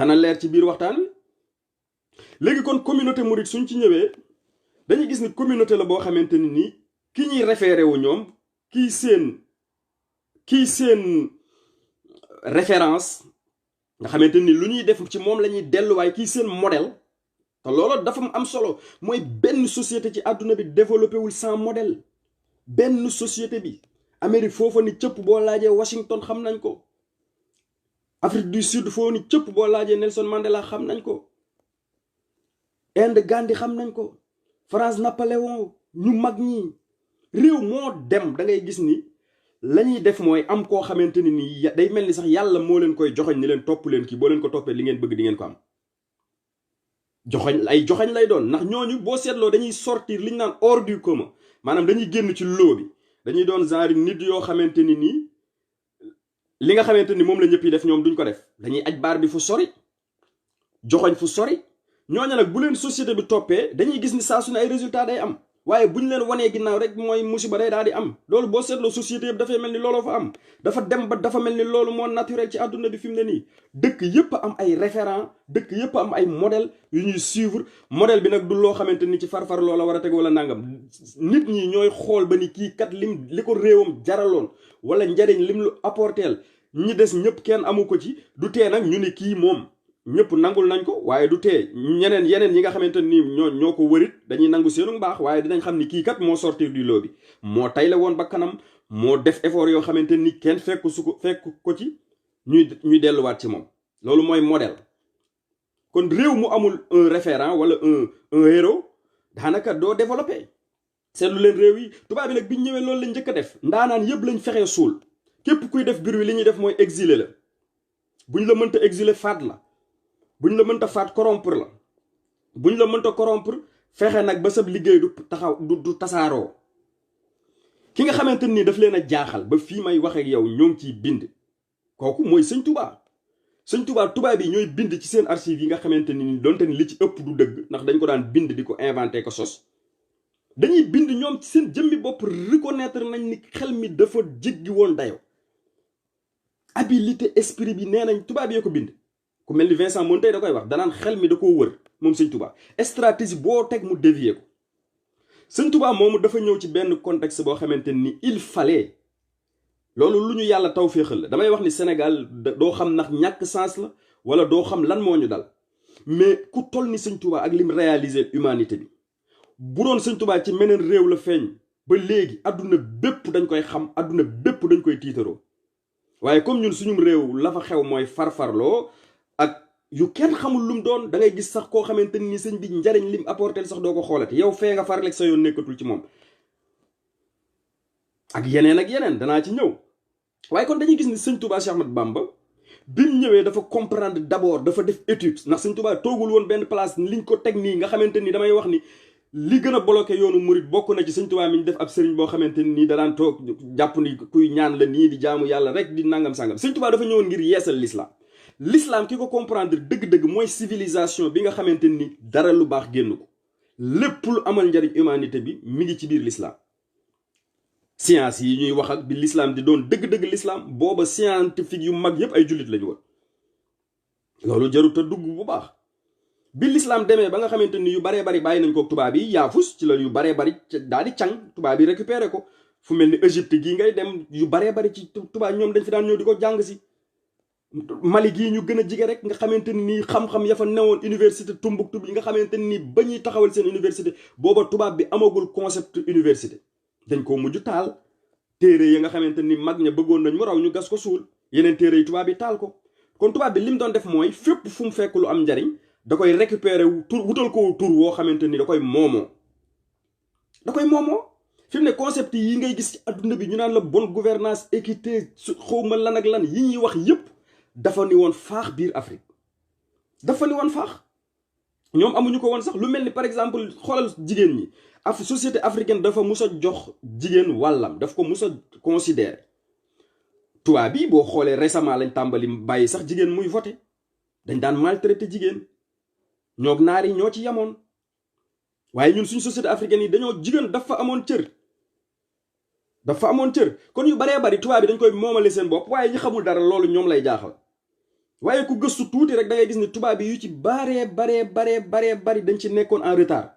dana leer ci biir waxtaan wi. léegi kon communauté mouride suñ ci ñëwee dañuy gis ni communauté la boo xamante ni nii ki ñuy référé wu ñoom kii seen référence nga xamante ni lu ñuy def ci moom la ñuy delluwaay kii seen modèle te loolu dafa am solo mooy benn société ci àdduna bi développé wul sans modèle. benn société bi Amérique foofa ni cëpp boo laajee Washington xam nañ ko, Afrique du Sud foofu ni cëpp boo laajee Nelson Mandela xam nañ ko, Inde Gandhi xam nañ ko, France Napoléon, ñu mag ñi. réew moo dem da ngay gis ni la ñuy def mooy am koo xamante ni nii day mel ni sax yàlla moo leen koy joxoñ ni leen topp leen kii, boo leen ko toppee li ngeen bëgg di ngeen ko am. joxoñ lay doon, ndax ñooñu boo seetloo dañuy sortir li ñu naan hors du commun, maanaam dañuy génn ci loo bi. dañuy doon genre nit yoo xamante ni nii li nga xamante ni moom la ñëpp yi def ñoom duñ ko def. dañuy aj baar bi fu sori, joxoñ fu sori. ñooñu nag bu leen société bi toppee dañuy gis ni saa su ne ay résultat day am, waaye bu ñu leen wanee ginnaaw rek mooy musiba day daal di am. loolu boo seetloo société yëpp dafay mel ni looloo fa am. dafa dem ba dafa mel ni loolu moo naturel ci àdduna bi fi mu ne nii. dëkk yëpp am ay référent, dëkk yëpp am ay modèle yu ñuy suivre. modèle bi nag du loo xamante ni ci farfar loola war a teg wala nangam. nit ñi ñooy xool ba ni kii kat li ko réewam jaraloon wala njariñ lim lu apporteel ñi des ñëpp kenn amu ko ci. du tee nag ñu ni kii moom ñëpp nangul nañ ko, waaye du tee yeneen yi nga xamante ni ñoo ko wërit dañuy nangu seenu baax, waaye dinañ xam ni kii kat moo sortir du lot bi, moo tay la woon ba kanam, moo def effort yoo xamante ni kenn fekk ko ci ñuy delluwaat ci moom. loolu mooy modèle. kon réew mu amul un référent wala un héros daanaka doo développé. seetlu leen réew yi tubaab bi nag biñ ñëwee loolu lañ njëkk a def. ndaanaan yëpp lañ fexee suul. képp kuy def biir wi li ñuy def mooy exiler la. buñ la mënta exiler faat la. buñ la mënta faat corrompre la. buñ la mënta corrompre fexe nag ba sab liggéey du tasaaroo. ki nga xamante ni daf leen a jaaxal ba fii may wax ak yow ñoo ngi ciy bind. kooku mooy sëñ Touba. sëñ Touba tubaab yi ñooy bind ci seen archive yi nga xamante ni donte ni li ci ëpp du dëgg, ndax dañ ko daan bind di ko inventé ko sos. dañuy bind ñoom ci seen jëmmi bopp reconnaître nañ ni xel mi dafa jéggi woon dayo. habilité esprit bi nee nañ tubaab yee ko bind. ku mel ni Vincent Montaigne da koy wax danaan xel mi da koo wër moom sëñ Touba. stratégie boo teg mu dévier ko. sëñ Touba moomu dafa ñëw ci benn contexte boo xamante ni il fallait. loolu lu ñu yàlla taw féexal la. damay wax ni Sénégal doo xam ndax ñàkk sens la wala doo xam lan moo ñu dal, mais ku toll ni sëñ Touba ak lim réaliser humanité bi, bu doon sëñ Touba ci meneen réew la feeñ ba léegi adduna bépp dañ koy xam, adduna bépp dañ koy tiitaroo. waaye comme ñun suñum réew la fa xew mooy farfarloo ak yu kenn xamul lum doon, da ngay gis sax koo xamante ni sëñ bi njariñ lim apporter sax doo ko xoolati, yow fee nga farleeg sa yoon nekkatul ci moom. ak yeneen danaa ci ñëw. waaye kon dañuy gis ni sëñ Touba Cheikh Ahmadou Bamba bi mu ñëwee dafa comprendre d'abord, dafa def étude, ndax sëñ Touba toogul woon benn place liñ ko teg nii nga xamante ni damay wax ni li gën a bloqué yoonu murit bokk na ci sëñ Touba mi ñu def ab sëriñ boo xamante ni da daan toog jàpp ni kuy ñaan la nii di jaamu yàlla rek di nangam sangam. sëñ Touba dafa ñëwoon ngir yeesal l'islam ki ko comprendre dëgg-dëgg mooy civilisation bi nga xamante ni dara lu baax génn ko, lépp lu amal njariñ humanité bi mi ngi ci biir l'islam. science yi ñuy wax ak bi l'islam di doon dëgg-dëgg l'islam booba scientifique yu mag yépp ay jullit lañu woon. loolu jarut a dugg bu baax. bi l'islam demee ba nga xamante ni yu baree bari bàyyi nañ ko tubaab yi yaafus ci la yu baree bari daal di càng tubaab yi récupéré ko. fu mel ni Égypte gii ngay dem yu baree bari ci tubaab ñoom dañ fi daan ñëw di ko jàng si. Mali gii ñu gën a jige rek nga xamante ni xam-xam ya fa newoon université Tombouctou yi nga xamante ni ba ñuy taxawal seen université booba tubaab bi amagul concept université. dañ ko mujj taal. téere yi nga xamante ni mag ña bëggoon nañ mu raw ñu gas ko suul, yeneen téere yi tubaab yi taal ko. kon tubaab bi lim doon def mooy fépp fu mu fekk lu am njariñ da koy récupérer wutal ko tur woo xamante ni da koy moomoo. fi mu ne concept yi ngay gis ci adduna bi ñu naan la bonne gouvernance équité xawma lan ak lan yi ñuy wax yépp dafa ni woon faax biir Afrique. dafa ni woon faax ñoom amuñu ko woon sax. lu mel ni par exemple xoolal jigéen ñi société africaine dafa mus a jox jigéen wàllam, daf ko mus a considérer. tubaab bi boo xoolee récemment lañ tàmbali bàyyi sax jigéen muy voter. dañ daan maltraité jigéen ñoog naar yi ñoo ci yamoon. waaye ñun suñu société africaine yi dañoo jigéen dafa amoon cër. kon yu baree bari tubaab bi dañ koy moomale seen bopp, waaye ñi xamul dara loolu ñoom lay jaaxal. waaye ku gëstu tuuti rek da ngay gis ni tubaab bi yu ci bari dañ ci nekkoon en retard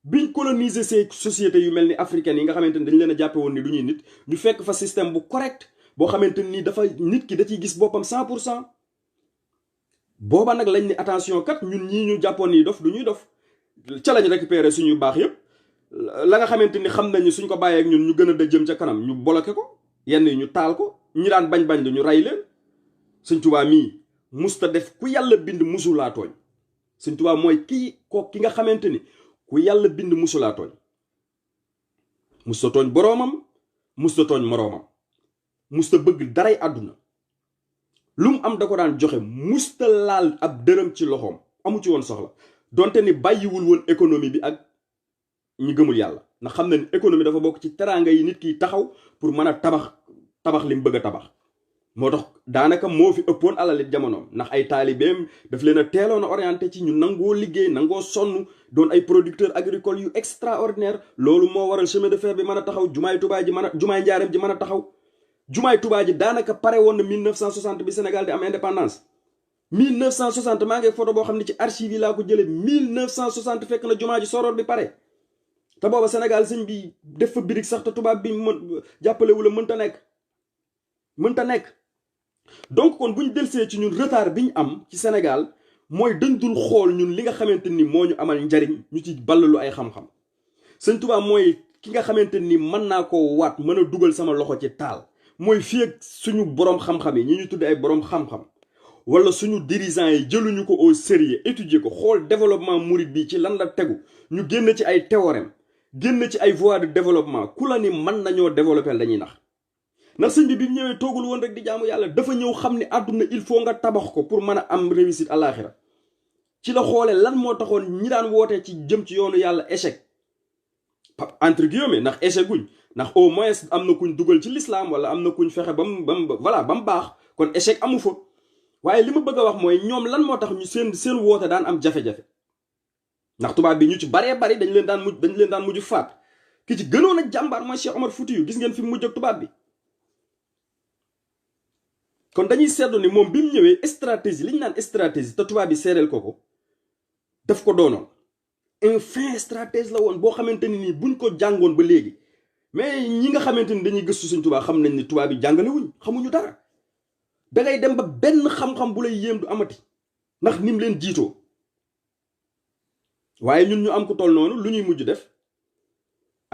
biñ coloniser ces sociétés yu mel ni africaines yi nga xamante ni dañ leen a jàppe woon ni du ñuy nit ñu fekk fa système bu correct boo xamante ni dafa nit ki da ciy gis boppam 100%. booba nag lañ ni attention kat ñun ñii ñu jàppoon ni dof du ñuy dof ca lañ récupérer suñu baax yépp la nga xamante ni xam nañu suñ ko bàyyee ak ñun ñu gën a da jëm ca kanam ñu bloqué ko yenn yi ñu taal ko ñi daan bañ lu ñu rey leen. Sëñ Tuubaa mii musta def ku yàlla bind musulaa tooñ Sëñ Tuubaa mooy ki nga xamante ni ku yàlla bind musulaa tooñ musta tooñ boroomam musta tooñ moroomam musta bëgg daray àdduna lu mu am da ko daan joxe musta laal ab dërëm ci loxoom amu ci woon soxla donte ni bàyyiwul woon économie bi ak ñi gëmul yàlla ndax xam na ni économie dafa bokk ci teraanga yi nit kiy taxaw pour mën a tabax li mu bëgg a tabax moo tax daanaka moo fi ëppoon alalit jamonoom ndax ay taalibeem daf leen a teeloon a orienté ci ñu nangoo liggéey nangoo sonn doon ay producteurs agricoles yu extraordinaire loolu moo waral chemin de fer bi mën a taxaw jumaay Tuubaa ji jumaay Njaareem ji mën a taxaw jumaay Tuubaa ji daanaka pare woon na 1960 bi Sénégal di am indépendance 1960 maa ngi photo boo xam ne ci archive yi laa ko jëlee 1960 fekk na jumaa ji soroor bi pare te booba Sénégal sëñ bi def fa birig sax te tubaab bi jàppalewu la mënta nekk donc kon bu ñu delsee ci ñun retard bi ñu am ci Sénégal mooy dañ dul xool ñun li nga xamante ni moo ñu amal njariñ ñu ci ballalu ay xam-xam sëñ Tuubaa mooy ki nga xamante ni mën naa ko waat mën a dugal sama loxo ci taal mooy fii ak suñu boroom xam-xam yi ñi ñu tudde ay boroom xam-xam wala suñu dirigeants yi jëluñu ko au sérieux étudier ko xool développement mouride bi ci lan la tegu ñu génn ci ay théorème génn ci ay voies de développement ku la ni mën nañoo développer dañuy nax ndax sëñ bi mu ñëwee toogul woon rek di jaamu yàlla dafa ñëw xam ne àdduna il faut nga tabax ko pour mën a am réussite àllaaxira ci la xoolee lan moo taxoon ñi daan wootee ci jëm ci yoonu yàlla échec entre guillemets ndax échec guñ ndax au moins am na kuñ dugal ci l'islam wala am na kuñ fexe ba mu baax kon échec amu fa waaye li ma bëgg a wax mooy ñoom lan moo tax ñu seen woote daan am jafe-jafe ndax tubaab bi ñu ci bari dañ leen daan mujj faat ki ci gënoon a jàmbaar mooy Cheikh Omar Foutiyou gis ngeen fi mu mujj ak tubaab bi. kon dañuy seetlu ni moom bi mu ñëwee stratégie li ñu naan stratégie te tubaab bi seereel ko daf ko doonoon un fin stratège la woon boo xamante ni nii buñ ko jàngoon ba léegi mais ñi nga xamante ni dañuy gëstu suñ tubaab xam nañ ni tubaab yi jàngale wuñ xamuñu dara dangay dem ba benn xam-xam bu lay yéem du amati ndax nim leen jiitoo waaye ñun ñu am ko toll noonu lu ñuy mujj def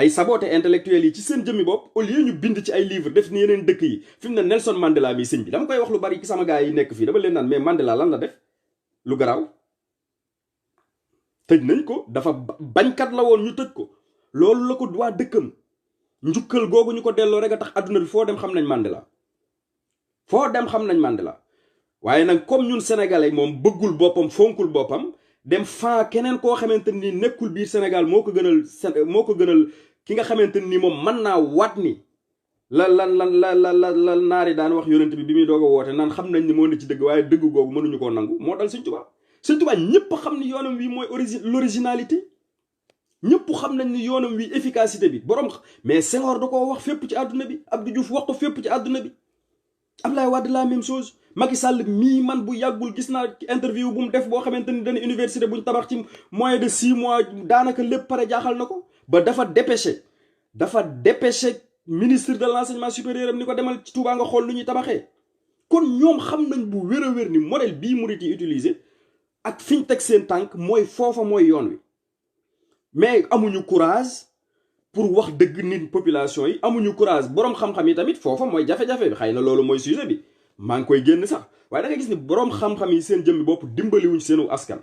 ay saboté intellectuels yi ci seen jëmmi bopp au lieu ñu bind ci ay livre def ni yeneen dëkk yi fi mu ne Nelson Mandela mi sëñ bi dama koy wax lu bari ci sama gars yi nekk fii dama leen naan mais Mandela lan la def lu garaaw tëj nañ ko dafa bañkat la woon ñu tëj ko loolu la ko waa dëkkam njukkal googu ñu ko delloo rek a tax adduna bi foo dem xam nañ Mandela waaye nag comme ñun sénégalais moom bëggul boppam fonkul boppam dem faa keneen koo xamante ni nekkul biir Sénégal moo ko gënal ki nga xamante ni moom mën naa waat ni la naari daan wax yonent bi muy doog a woote naan xam nañ ni moo ne ci dëgg waaye dëgg googu mënuñu koo nangu moo dal Sëñ Tuubaa ñëpp xam ni yoonam wi mooy l'originalité ñëpp xam nañ ni yoonam wi efficacité bi borom mais Senghor da koo wax fépp ci àdduna bi Abdou Diouf wax ko fépp ci àdduna bi Abdoulaye Wade la même chose Macky Sall mii man bu yàggul gis naa interview bu mu def boo xamante ni dañu université buñ tabax ci moins de 6 mois daanaka lépp pare jaaxal na ko ba dafa dépêché ministre de l'enseignement supérieur am ni ko demal ci Touba nga xool lu ñuy tabaxee kon ñoom xam nañ bu wér a wér ni modèle bii murit yi utilisé ak fi ñu teg seen tànk mooy foofa mooy yoon wi mais amuñu courage pour wax dëgg nit population yi amuñu courage boroom xam-xam yi tamit foofa mooy jafe-jafe bi xëy na loolu mooy sujet bi maa ngi koy génn sax waaye da nga gis ni boroom xam-xam yi seen jëmmi bopp dimbaliwuñ seenu askan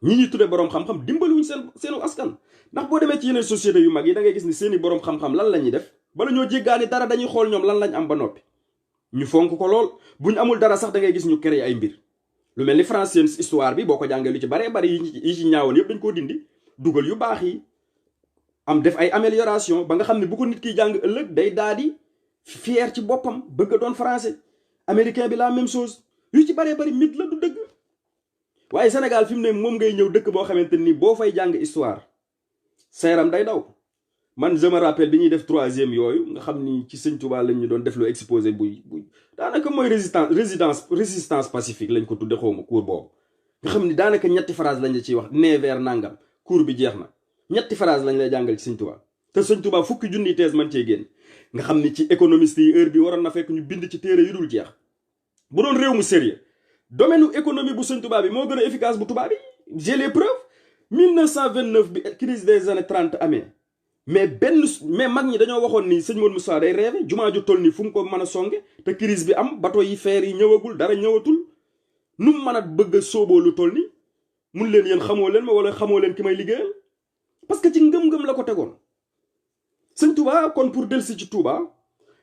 ñi ñuy tuddee boroom xam-xam dimbaliwuñ seenu askan ndax boo demee ci yeneen société yu mag yi da ngay gis ni seeni boroom xam-xam lan la ñuy def bala ñoo jéggaani dara dañuy xool ñoom lan lañ am ba noppi ñu fonk ko lool buñ amul dara sax da ngay gis ñu créer ay mbir lu mel ni France seen histoire bi boo ko jàngee lu ci baree bari yi ci ñaawoon yëpp dañ koo dindi dugal yu baax yi am def ay amélioration ba nga xam ne bu ko nit kiy jàng ëllëg day daal di fier ci boppam bëgg a doon français américain bi la même chose yu ci baree bari mit la du dëgg waaye Sénégal fi mu ne moom ngay ñëw dëkk boo xamante ni boo fay jàng histoire sa yaram day daw man je me rappelle bi ñuy def 3e yooyu nga xam ni ci sëñ Touba lañ ñu doon def lu exposé buy daanaka mooy résistance pacifique lañ ko tudde xawma cours boobu nga xam ni daanaka ñetti phrase lañ la ciy wax never nangam cours bi jeex na ñetti phrase lañ lay jàngal ci sëñ Touba te sëñ Touba fukki junni thèse man cee génn nga xam ni ci économiste yi heure bi waroon na fekk ñu bind ci téere yu dul jeex bu doon réew mu sérieux domaine économie bu sëñ Touba bi moo gën a efficace bu Touba bi j'ai les preuves 1929 bi crise des années 30 amee mais mag ñi dañoo waxoon ni sëñ Modou Moussa day rêvé jumaa ju toll nii fu mu ko mën a songe te crise bi am bateau yi feer yi ñëwagul dara ñëwatul nu mu mën a bëgg a sóoboo lu toll nii mun leen yéen xamoo leen ma wala xamoo leen ki may liggéeyal parce que ci ngëm-ngëm la ko tegoon sëñ Touba kon pour dellusi ci Touba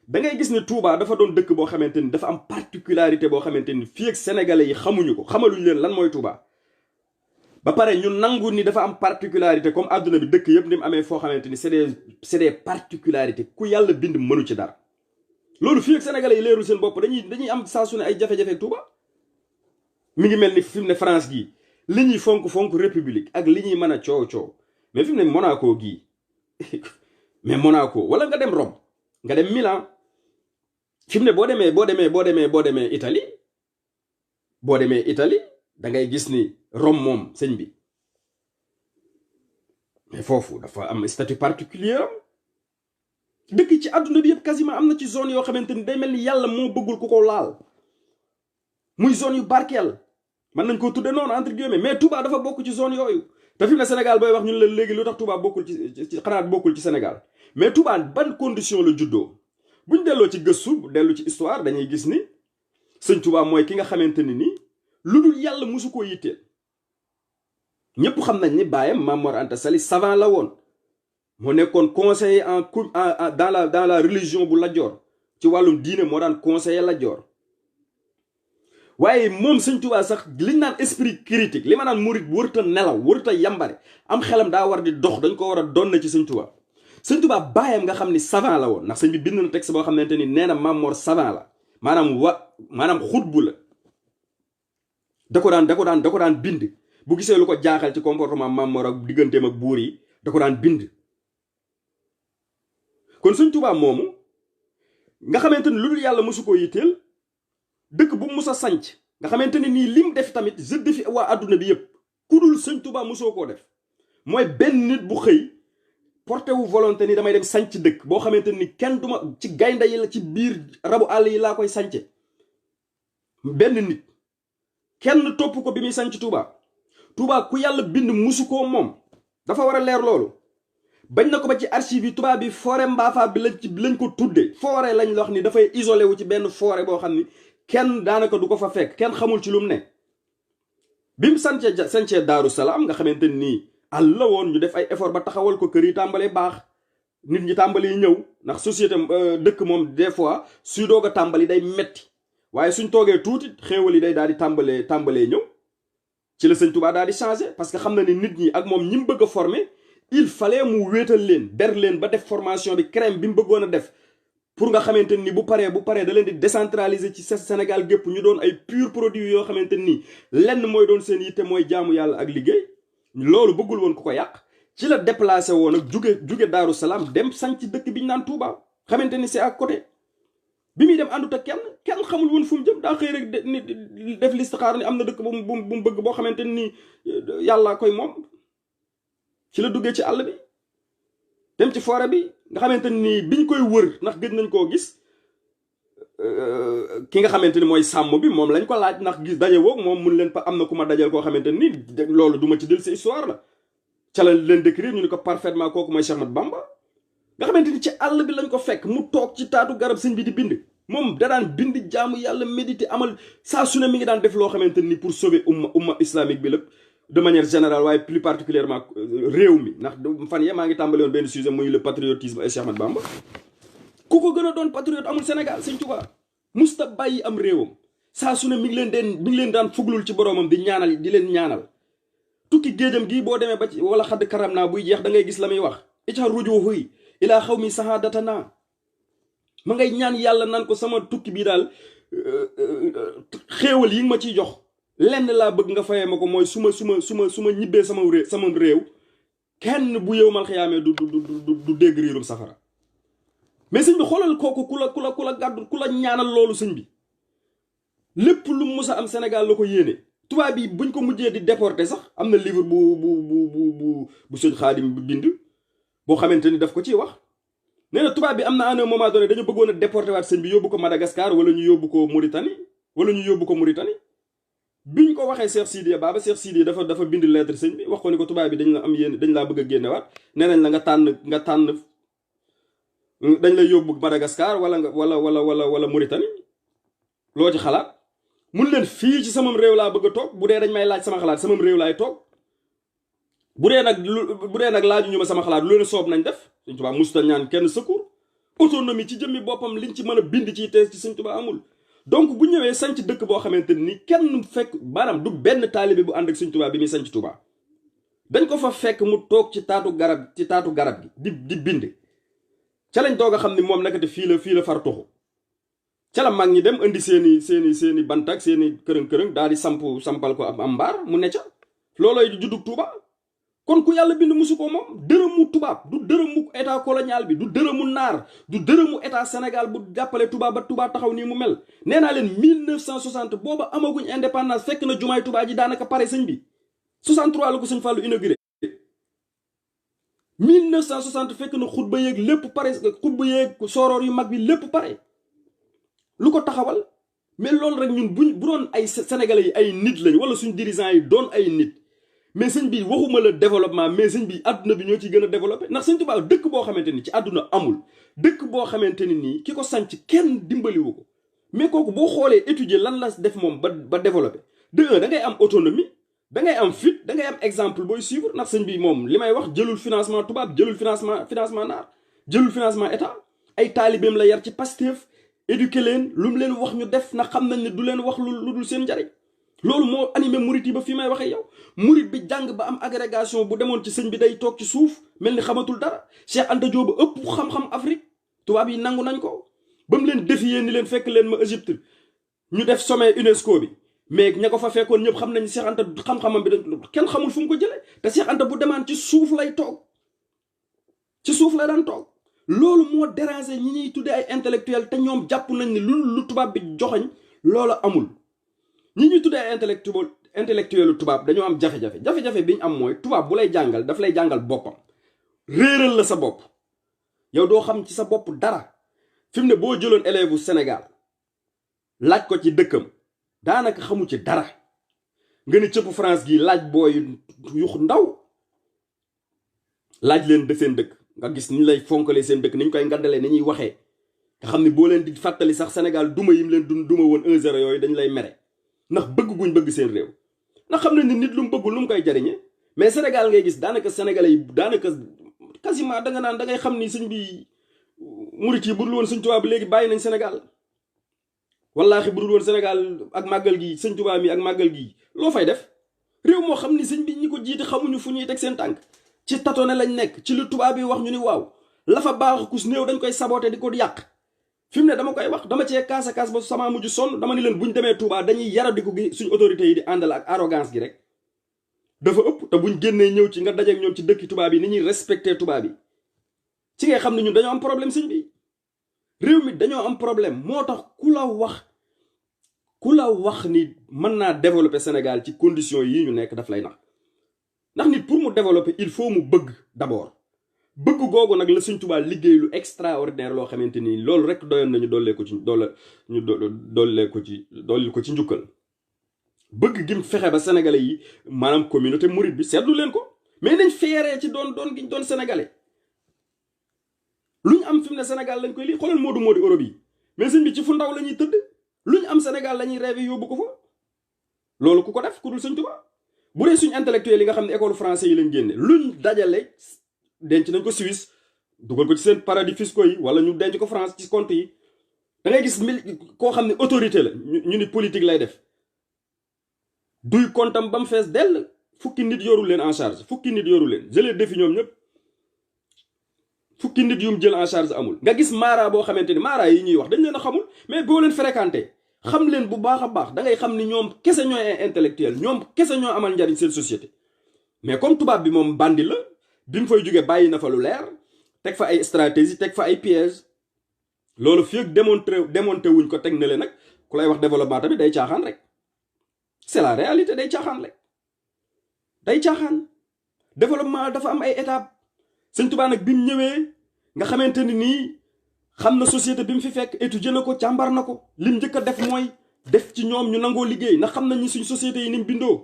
da ngay gis ne Touba dafa doon dëkk boo xamante ni dafa am particularité boo xamante ni fii ak sénégalais yi xamuñu ko xamaluñ leen lan mooy Touba ba pare ñu nangu ni dafa am particularité comme àdduna bi dëkk yëpp ni mu amee foo xamante ni c'est des particularités ku yàlla bind mënu ci dara loolu fii ak sénégalais yi leerul seen bopp dañuy am saa su ne ay jafe-jafe Touba mi ngi mel ni fi mu ne France gii li ñuy fonk république ak li ñuy mën a coow mais fi mu ne Monaco gii mais Monaco wala nga dem Rome nga dem Milan fi mu ne boo demee Italie da ngay gis ni Rome moom sëñ bi mais foofu dafa am statut particulier am dëkk ci àdduna bi yëpp quasiment am na ci zone yoo xamante ni day mel ni yàlla moo bëggul ku ko laal muy zone yu barkeel mën nañ koo tudde noonu entre guillemets mais Touba dafa bokk ci zone yooyu te fi mu ne Sénégal booy wax ñun la léegi lu tax Touba bokkul ci xanaa bokkul ci Sénégal mais Touba ban condition la juddoo buñ delloo ci gëstu dellu ci histoire dañuy gis ni sëñ Touba mooy ki nga xamante ni nii lu dul yàlla musu koo yitteel ñëpp xam nañ ni baayam Mame Mor Anta Sali savant la woon moo nekkoon conseiller dans la religion bu Lat Joor ci wàllum diine moo daan conseiller Lat Joor waaye moom sëñ Touba sax liñ naan esprit critique li ma naan murit wërta nelaw wërta yambare am xelam daa war di dox dañ ko war a doon na ci sëñ Touba sëñ Touba baayam nga xam ni savant la woon ndax sëñ bi bind na texte boo xamante ni nee na Mame Mor savant la maanaam xutbu la da ko daan bind bu gisee lu ko jaaxal ci comportement Mame Mor ak digganteem ak buur yi da ko daan bind kon sëñ Touba moomu nga xamante ni lu dul yàlla mosu koo yitteel dëkk bu mus a sanc nga xamante ni nii lim def tamit je défie waa adduna bi yëpp ku dul sëñ Touba mosoo koo def mooy benn nit bu xëy porté wu volonté ni damay dem sanc dëkk boo xamante ni kenn duma ci gaynde yi la ci biir rabu àll yi laa koy sance benn nit kenn topp ko bi muy sanc Touba ku yàlla bind musu koo moom dafa war a leer loolu bañ na ko ba ci archive yi Touba bi forêt Mbafa bi lañ ko tudde forêt lañ la wax ni dafay isolé wu ci benn forêt boo xam ni kenn daanaka du ko fa fekk kenn xamul ci lu mu ne bi mu sancee Daaru Salaam nga xamante nii àll la woon ñu def ay effort ba taxawal ko kër yi tàmbalee baax nit ñi tàmbali ñëw ndax société dëkk moom des fois suy doog a tàmbali day metti waaye suñ toogee tuuti xéewal yi day daal di tàmbalee ñëw ci la sëñ Touba daal di changé parce que xam na ni nit ñi ak moom ñi mu bëgg a former il fallait mu wéetal leen ber leen ba def formation bi crème bi mu bëggoon a def pour nga xamante ni bu paree da leen di décentraliser ci Sénégal gépp ñu doon ay pur produits yoo xamante ni lenn mooy doon seen yitte mooy jaamu yàlla ak liggéey loolu bëggul woon ku ko yàq ci la déplacé woon ak juge Daaru Salaam dem sanc dëkk bi ñu naan Touba xamante ni c'est à côté bi muy dem àndut ak kenn xamul woon fu mu jëm daa xëy rek def listixaar ni am na dëkk bu mu bëgg boo xamante ni yàlla koy moom ci la duggee ci àll bi dem ci forêt bi nga xamante ni biñ koy wër ndax gëj nañ koo gis ki nga xamante ni mooy sàmm bi moom lañ ko laaj ndax gis daje woog moom mun leen am na ku ma dajal koo xamante ni loolu duma ci del si histoire la ca la leen décrire ñu ni ko parfaitement kooku mooy Cheikh Ahmadou Bamba nga xamante ni ci àll bi lañ ko fekk mu toog ci taatu garab sëñ bi di bind moom da daan bind jaamu yàlla méditer amal saa su ne mi ngi daan def loo xamante ni pour sauver umma islamique bi lépp de manière générale waaye plus particulièrement réew mi ndax fan yee maa ngi tàmbali woon benn sujet muy le patriotisme et Cheikh Ahmadou Bamba ku ko gën a doon patriote amul Sénégal sëñ Touba musta bàyyi am réewam saa su ne mi ngi leen daan fuglul ci boroomam di leen ñaanal tukki géejam gii boo demee ba ci wala xadd karam naa buy jeex da ngay gis la muy wax ica rujuhuy ilaa xaw mi sahadatana ma ngay ñaan yàlla naan ko sama tukki bii daal xéewal yi nga ma ciy jox lenn laa bëgg nga fayee ma ko mooy su ma ñibbee sama réew kenn bu yow mal xiyaamee du dégg riirum safara. mais sëñ bi xoolal kooku ku la gàddu ku la ñaanal loolu sëñ bi lépp lu mus a am Sénégal la ko yéene. tubaab yi buñ ko mujjee di déporté sax am na livre bu sëñ Xaadim bind boo xamante ni daf ko ciy wax nee na tubaab bi am na à un moment donné dañu bëggoon a déporté waat sëñ bi yóbbu ko Madagascar wala ñu yóbbu ko Mauritanie biñ ko waxee Cheikh Sidiya Baba Cheikh Sidiya dafa bind lettre sëñ bi wax ko ni ko tubaab bi dañ la am yéen dañ laa bëgg a génnewaat nee nañ la nga tànn dañ lay yóbbu Madagascar wala Mauritanie loo ci xalaat. mun leen fii ci samam réew laa bëgg a toog bu dee dañ may laaj sama xalaat samam réew laay toog bu dee nag laaju ñu ma sama xalaat lu leen soob nañ def. Sëñ Tuubaa musta ñaan kenn secours autonomie ci jëmmi boppam liñ ci mën a bind ci tees ci Sëñ Tuubaa amul. donc bu ñëwee sanc dëkk boo xamante ni kenn fekk maanaam du benn taalibe bu ànd ak Sëñ Tuubaa bi muy sanc Tuubaa dañ ko fa fekk mu toog ci taatu garab gi di bind ca lañ doog a xam ni moom nekkati fii la far toxu ca la mag ñi dem indi seeni bant ak seeni kërëng daal di sampal ko am mbaar mu ne ca loolooy juddug Tuuba. kon ku yàlla bind musu ko moom dërëmu tubaab du dërëmu état colonial bi du dërëmu naar du dërëmu état Sénégal bu jàppale Touba ba Touba taxaw nii mu mel. nee naa leen 1960 booba amaguñ indépendance fekk na jumaay Touba ji daanaka pare sëñ bi 63 la ko sëñ Fallou inauguré 1960 fekk na xutba yeeg lépp pare xutba yeeg sooroor yu mag bi lépp pare. lu ko taxawal mais loolu rek ñun bu doon ay sénégalais yi ay nit lañ wala suñ dirigeants yi doon ay nit mais sëñ bi waxuma la développement mais sëñ bi àdduna bi ñoo ciy gën a développé ndax sëñ Tuubaa dëkk boo xamante ni ci àdduna amul dëkk boo xamante ni nii ki ko sanc kenn dimbaliwu ko mais kooku boo xoolee étudier lan la def moom ba développé de un da ngay am autonomie da ngay am fit da ngay am exemple booy suivre ndax sëñ bi moom li may wax jëlul financement tubaab jëlul financement naar jëlul financement état ay taalibeem la yar ci Pastef éduquer leen lu mu leen wax ñu def na xam nañ ne du leen wax lu dul seen njariñ loolu moo animé murit yi ba fii may waxee yow murit bi jàng ba am agrégation bu demoon ci sëñ bi day toog ci suuf mel ni xamatul dara Cheikh Anta Diop ba ëpp xam-xam Afrique tubaab yi nangu nañ ko ba mu leen défier ni leen fekk leen ma Égypte ñu def sommet UNESCO bi mais ña ko fa fekkoon ñëpp xam nañ Cheikh Anta xam-xamam bi kenn xamul fu mu ko jëlee te Cheikh Anta bu demaan ci suuf lay toog ci suuf lay daan toog loolu moo déranger ñi ñuy tuddee ay intellectuel te ñoom jàpp nañ ni lu tubaab bi joxoñ loolu amul ñi ñuy tuddee ay intellectuel tubaab dañoo am jafe-jafe bi ñu am mooy tubaab bu lay jàngal daf lay jàngal boppam réeral la sa bopp yow doo xam ci sa bopp dara fi mu ne boo jëloon élève u Sénégal laaj ko ci dëkkam daanaka xamu ci dara nga ni cëpp France gi laaj booy yu ndaw laaj leen de seen dëkk nga gis ni lay fonkalee seen dëkk ni ñu koy ngandalee ni ñuy waxee nga xam ne boo leen di fàttali sax Sénégal duma yim leen duma woon 1-0 yooyu dañu lay mere ndax bëgg guñ bëgg seen réew ndax xam nañ ni nit lu mu bëggul lu mu koy jariñe mais Sénégal ngay gis daanaka sénégalais yi daanaka quasiment da nga naan da ngay xam ni sëñ bi murit yi bu dul woon sëñ Tuubaa bi léegi bàyyi nañ Sénégal wallaahi bu dul woon Sénégal ak màggal gi sëñ Tuubaa mi ak màggal gi loo fay def réew moo xam ni sëñ bi ñi ko jiite xamuñu fu ñuy teg seen tànk ci tatone lañ nekk ci lu tubaab bi wax ñu ni waaw la fa baax kus néew dañ koy saboté di ko yàq fi mu ne dama koy wax dama cee kaas ba sama mujj sonn dama ni leen buñ demee Touba dañuy yaradiku gi suñ autorités yi di àndal ak arrogance gi rek dafa ëpp te buñ génnee ñëw ci nga dajeek ñoom ci dëkki tubaab yi ni ñuy respecté tubaab yi ci ngay xam ne ñun dañoo am problème sëñ bi réew mi dañoo am problème moo tax ku la wax ni mën naa développer Sénégal ci conditions yi ñu nekk daf lay nax ndax nit pour mu développer il faut mu bëgg d'abord bëgg googu nag la Sëñ Tuubaa liggéey lu extraordinaire loo xamante ni loolu rek doyoon nañu dollee ko ci njukkal bëgg gim fexe ba sénégalais yi maanaam communauté mouride bi seetlu leen ko mais nañ feeree ci doon giñ doon sénégalais lu ñu am fi mu ne Sénégal lañ koy lii xoolal moodu Europe yi mais sëñ bi ci fu ndaw la ñuy tëdd lu ñu am Sénégal la ñuy rêvé yóbbu ko fa loolu ku ko def ku dul Sëñ Tuubaa bu dee suñ intellectuel yi nga xam ne école français yi lañ génne luñ dajale denc nañ ko Suisse dugal ko ci seen paradis fiscaux yi wala ñu denc ko France ci compte yi da ngay gis koo xam ne autorité la ñu ni politique lay def duy comptam ba mu fees dell fukki nit yorul leen en charge fukki nit yorul leen je les défie ñoom ñëpp fukki nit yum jël en charge amul nga gis maara boo xamante ni maara yi ñuy wax dañ leen a xamul mais boo leen fréquenté xam leen bu baax a baax da ngay xam ni ñoom kese ñooy intellectuel ñoom kese ñoo amal njariñ seen société mais comme tubaab bi moom bandi la bi mu fay jóge bàyyi na fa lu leer teg fa ay stratégie teg fa ay pièges loolu fii ak démontré wuñ ko teg na le nag ku lay wax développement tamit day caaxaan rek c'est la réalité day caaxaan rek day caaxaan développement dafa am ay étapes Sëñ Tuubaa nag bi mu ñëwee nga xamante ni nii xam na société bi mu fi fekk étudier na ko càmbar na ko lim njëkk a def mooy def ci ñoom ñu nangoo liggéey ndax xam nañ ni suñ société yi ni mu bindoo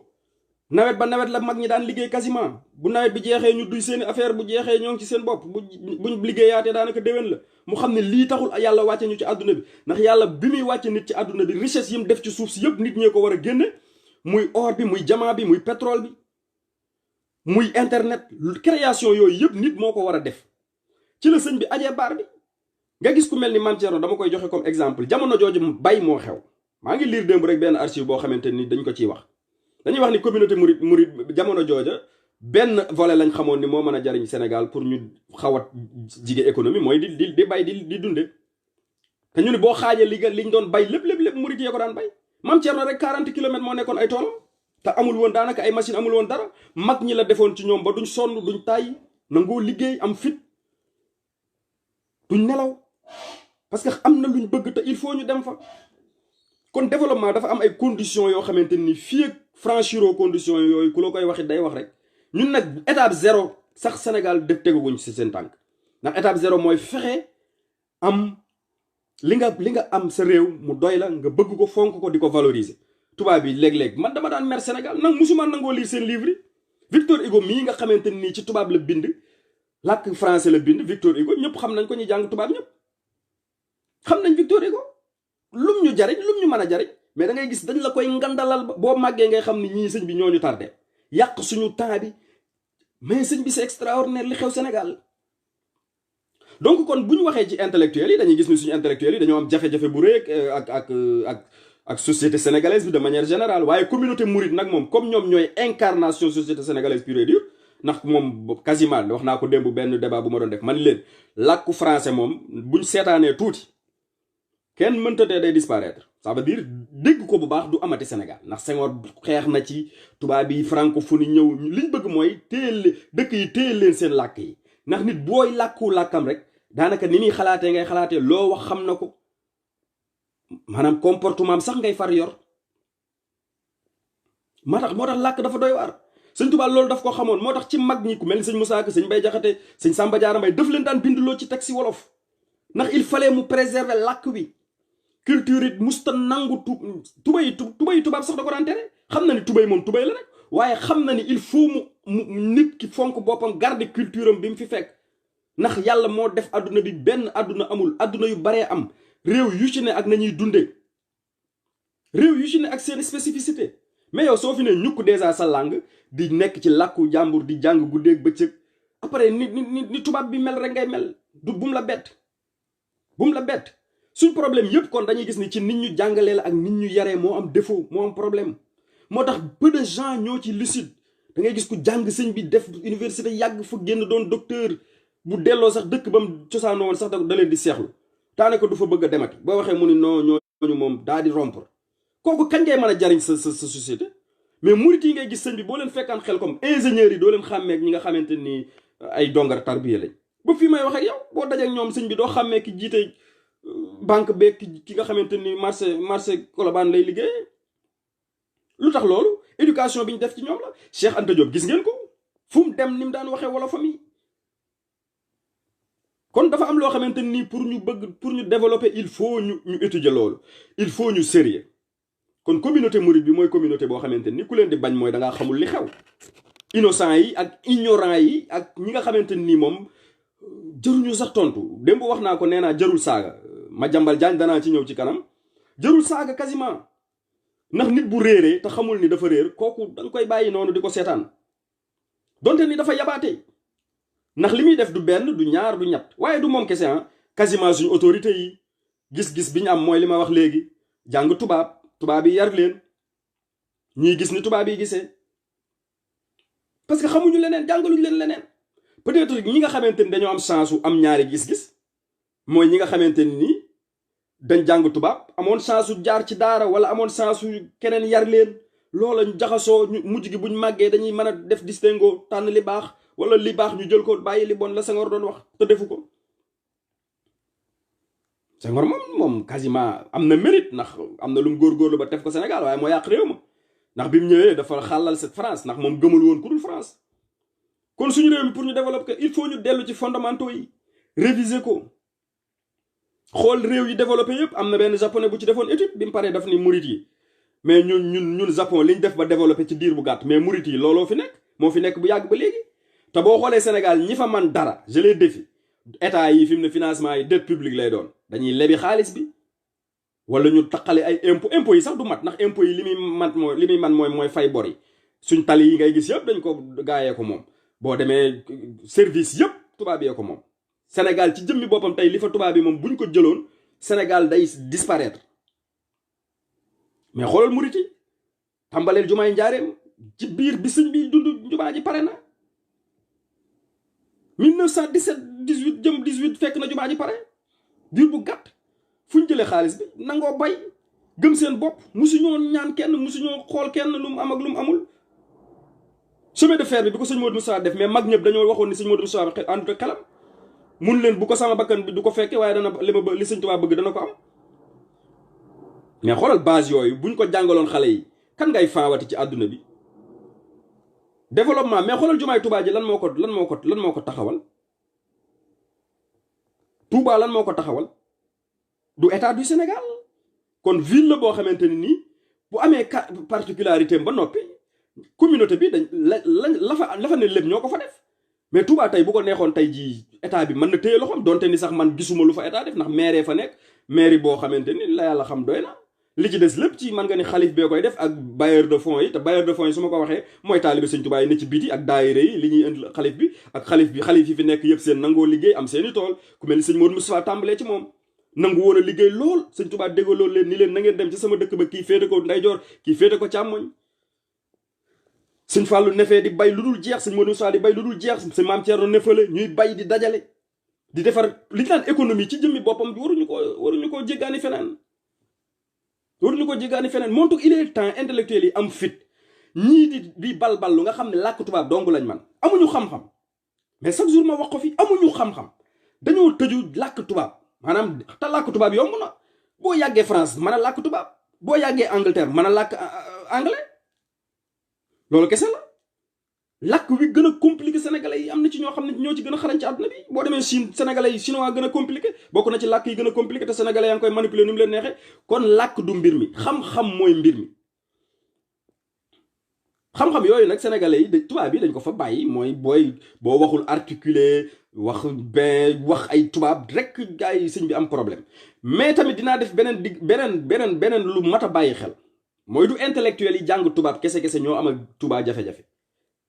nawet ba nawet la mag ñi daan liggéey quasiment bu nawet bi jeexee ñu duy seeni affaire bu jeexee ñoo ngi ci seen bopp buñ liggéeyaatee daanaka déwén la mu xam ne lii taxul yàlla wàcce ñu ci àdduna bi ndax yàlla bi muy wàcce nit ci àdduna bi richesse yi mu def ci suuf si yëpp nit ñee ko war a génne muy or bi muy diamant bi muy pétrole bi muy internet création yooyu yëpp nit moo ko war a def ci la sëñ bi ajee baar bi nga gis ku mel ni Mame Thierno dama koy joxe comme exemple jamono jooju bay moo xew maa ngi lire démb rek benn archive boo xamante ni dañ ko ciy wax dañuy wax ni communauté murid jamono jooja benn volet lañ xamoon ni moo mën a jariñ Sénégal pour ñu xaw a jige économie mooy di bay di dunde te ñu ni boo xaajee liñ doon bay lépp murid yee ko daan bay Mame Thierno rek 40 kilomètres moo nekkoon ay toolam te amul woon daanaka ay machine amul woon dara mag ñi la defoon ci ñoom ba duñ sonn duñ tàyyi nangoo liggéey am fit duñ nelaw parce que am na luñ bëgg te il faut ñu dem fa kon développement dafa am ay conditions yoo xamante ni fii ak franchiro conditions yooyu ku la koy waxit day wax rek ñun nag étape zéro sax Sénégal def teguguñ ci seen tànk ndax étape zéro mooy fexe am li nga am sa réew mu doy la nga bëgg ko fonk ko di ko valoriser tubaab bi léeg-léeg man dama daan mer Sénégal nag musuma nangoo lire seen livre yi Victor Hugo mii nga xamante nii ci tubaab la bind làkk français la bind Victor Hugo ñëpp xam nañ ko ñu jàng tubaab ñëpp xam nañ Victor Hugo lum ñu jariñ lum ñu mën a jariñ mais da ngay gis dañ la koy ngandalal boo màggee ngay xam ni ñii sëñ bi ñooñu tardé yàq suñu temps bi mais sëñ bi c'est extraordinaire li xew Sénégal donc kon bu ñu waxee ci intellectuels yi dañuy gis ni suñu intellectuels yi dañoo am jafe-jafe bu rëy ak société sénégalaise bi de manière générale waaye communauté mouride nag moom comme ñoom ñooy incarnation société sénégalaise pure et dure ndax moom quasiment wax naa ko démb benn débat bu ma doon def man leen làkku français moom buñ seetaanee tuuti kenn mëntatee day disparaître ça veut dire dégg ko bu baax du amati Sénégal ndax Senghor xeex na ci tubaab yi francophonie ñëw liñ bëgg mooy téyel dëkk yi téyel leen seen làkk yi ndax nit booy làkkam rek daanaka ni muy xalaatee ngay xalaatee loo wax xam na ko maanaam comportement am sax ngay far yor moo tax làkk dafa doy waar sëñ Tuubaa loolu daf ko xamoon moo tax ci mag ñi ku mel ni sëñ Moussa Ka sëñ Bay Jaxate sëñ Samba Diarra Mbaye daf leen daan bindloo ci texte wolof ndax il fallait mu préserver làkk wi culture it musta nangu tubay tubaab sax da ko daan tere xam na ni tubay moom tubay la rek waaye xam na ni il faut mu nit ki fonk boppam garder culture am bi mu fi fekk ndax yàlla moo def adduna bi benn adduna amul adduna yu baree am réew yu ci ne ak nañuy dundee réew yu ci ne ak seen spécificité mais yow soo fi ne ñukk dèjà sa langue di nekk ci làkku jàmbur di jàng guddeeg bëccëg après ni tubaab bi mel rek ngay mel du bum la bett suñ problème yëpp kon dañuy gis ni ci nit ñu jàngalee la ak nit ñu yaree moo am défaut moo am problème moo tax peu de gens ñoo ci lucide da ngay gis ku jàng sëñ bi def université yàgg fa génn doon docteur bu delloo sax dëkk ba mu cosaanoo woon sax da leen di seexlu daanaka du fa bëgg a demati boo waxee mu ni non ñooñu moom daa di rompre kooku kañ ngay mën a jariñ sa société mais murit yi ngay gis sëñ bi boo leen fekkaan xel comme ingénieurs yi doo leen xàmmee ak ñi nga xamante ni ay dongar tarbiya lañ ba fii may wax ak yow boo dajee ak ñoom sëñ bi doo xàmmee ki jiite banque beeg ki nga xamante ni marché Colobane lay liggéey lu tax loolu éducation bi ñu def ci ñoom la Cheikh Anta Diop gis ngeen ko fu mu dem ni mu daan waxee wala famille kon dafa am loo xamante ni pour ñu développer il faut ñu étudier loolu il faut ñu sérieux kon communauté mouride bi mooy communauté boo xamante ni ku leen di bañ mooy da ngaa xamul li xew innocent yi ak ignorant yi ak ñi nga xamante ni moom jëruñu sax tontu démb wax naa ko nee naa jërul saaga Madiambal Diagne danaa ci ñëw ci kanam jërul saaga quasiment ndax nit bu réeree te xamul ni dafa réer kooku danga koy bàyyi noonu di ko seetaan donte ni dafa yabaate ndax li muy def du benn du ñaar du ñett waaye du moom kese quasiment suñu autorité yi gis-gis bi ñu am mooy li ma wax léegi jàng tubaab yi yar leen ñii gis ni tubaab yi gisee parce que xamuñu leneen jàngaluñu leen leneen peut-être ñi nga xamante ni dañoo am chance am ñaari gis-gis mooy ñi nga xamante ni dañ jàng tubaab amoon chance jaar ci daara wala amoon chance keneen yar leen loola ñu jaxasoo mujj gi buñ màggee dañuy mën a def distinguo tànn li baax wala li baax ñu jël ko bàyyi li bon la Senghor doon wax te defu ko. Senghor moom quasiment am na mérite ndax am na lu mu góorgóorlu ba def ko Sénégal waaye moo yàq réew ma ndax bi mu ñëwee dafa xàllal cette France ndax moom gëmul woon ku dul France. kon suñu réew mi pour ñu développer il faut ñu dellu ci fondamentaux yi réviser ko xool réew yi développé yëpp am na benn japonais bu ci defoon étude bi mu paree daf ni murit yi mais ñun Japon li ñu def ba développé ci diir bu gàtt mais murit yi looloo fi nekk moo fi nekk bu yàgg ba léegi. te boo xoolee Sénégal ñi fa man dara je les défie état yi fi mu ne financement yi dette publique lay doon dañuy lebi xaalis bi wala ñu taqale ay impôts yi sax du mat ndax impôts yi li muy man mooy fay bor yi suñ tali yi ngay gis yëpp dañ ko gaayee ko moom. boo demee service yëpp tubaab yee ko moom Sénégal ci jëmmi boppam tey li fa tubaab yi moom buñ ko jëloon Sénégal day disparaître mais xoolal murit yi tàmbaleel jumaay njaareem ci biir bi sëñ bi dund jumaa ji pare na 1917 18 jëm 18 fekk na jumaa ji pare diir bu gàtt fu ñu jëlee xaalis bi nangoo bay gëm seen bopp musuñoo ñaan kenn musuñoo xool kenn lu mu am ak lu mu amul. chemin de fer bi ko sëñ Modou Moussa def mais mag ñëpp dañoo waxoon ni sëñ Modou Moussa àndut ak xelam mun leen bu ko sama bakkan bi du ko fekke waaye dana li sëñ Tuubaa bëgg dana ko am. mais xoolal base yooyu buñ ko jàngaloon xale yi kan ngay faawati ci àdduna bi développement mais xoolal jumaay Touba ji lan moo ko taxawal. Touba lan moo ko taxawal du état du Sénégal kon ville la boo xamante ni nii bu amee particularité ba noppi. communauté bi dañ la fa ne lépp ñoo ko fa def mais Touba tey bu ko neexoon tey jii état bi mën na téye loxoom donte ni sax man gisuma lu fa état def ndax maire fa nekk maire boo xamante ni la yàlla xam doy na li ci des lépp ci man nga ni xalif bee koy def ak bailleur de fonds yi te bailleur de fonds yi su ma ko waxee mooy taalibe sëñ Touba yi ne ci biti ak daayira yi li ñuy indi xalif bi ak xalif yi fi nekk yëpp seen nangoo liggéey am seeni tool ku mel ni sëñ Modou Moustapha tàmbalee ci moom nangu woon a liggéey lool sëñ Touba déggoo loolu leen ni leen na ngeen dem ci sama dëkk ba kii féete ko ndeyjoor kii féete ko càmmoñ sëñ Fallou nefee di bay lu dul jeex sëñ Modou Moussa di bay lu dul jeex sëñ Maam Thierno nefale ñuy bay di dajale di defar li ñu naan économie ci jëmmi boppam waruñu koo jéggaani feneen moontu il est temps intellectuel yi am fit ñii di balbal lu nga xam ne làkk tubaab dong lañ man amuñu xam-xam mais chaque jour ma wax ko fi amuñu xam-xam dañoo tëju làkk tubaab maanaam te làkk tubaab yomb na boo yàggee France mën a làkk tubaab boo yàggee Angleterre mën a làkk anglais loolu kese la làkk wi gën a compliqué sénégalais yi am na ci ñoo xam ne ñoo ci gën a xarañ ci àdduna bi boo demee Chine sénégalais yi chinois gën a compliqué bokk na ci làkk yi gën a compliqué te sénégalais yaa ngi koy manipuler ni mu leen neexee kon làkk du mbir mi xam-xam mooy mbir mi. xam-xam yooyu nag sénégalais yi tubaab yi dañ ko fa bàyyi mooy boo waxul articulé wax ay tubaab rek gars yi sëñ bi am problème mais tamit dinaa def beneen lu mat a bàyyi xel. mooy du intellectuel yi jàng tubaab kese ñoo am ak tubaab jafe-jafe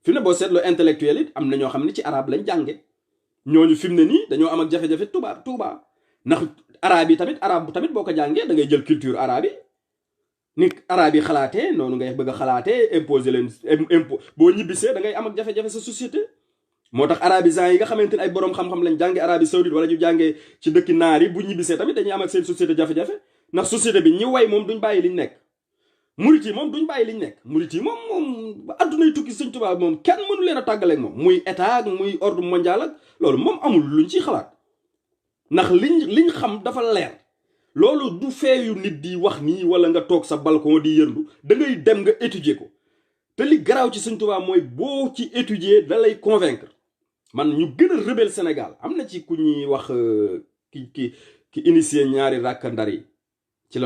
fi mu ne boo seetloo intellectuel yi am na ñoo xam ne ci arabe lañ jànge ñooñu fi mu ne nii dañoo am ak jafe-jafe tubaab ndax arabe yi tamit boo ko jàngee da ngay jël culture arabe yi ni arabe yi xalaatee noonu ngay bëgg a xalaatee imposer leen impôt boo ñibbisee da ngay am ak jafe-jafe sa société moo tax arabisants yi nga xamante ne ay boroom xam-xam lañ jànge Arabie Saoudite wala ñu jàngee ci dëkki naar yi bu ñibbisee tamit dañuy am ak seen société jafe-jafe ndax société bi ñi way moom duñ bàyyi liñ nekk murit yi moom duñ bàyyi liñ nekk murit yi moom ba addunay tukki sëñ Tuubaa moom kenn mënu leen a tàggaleeg moom muy état ak muy ordre mondial ak loolu moom amul luñ ciy xalaat ndax liñ xam dafa leer loolu du feeyu nit di wax nii wala nga toog sa balcon di yërndu da ngay dem nga étudier ko te li garaaw ci sëñ Tuubaa mooy boo ci étudier da lay convaincre man ñu gën a rebelle Sénégal am na ci ku ñuy wax ki initié ñaari ràkk ndar yi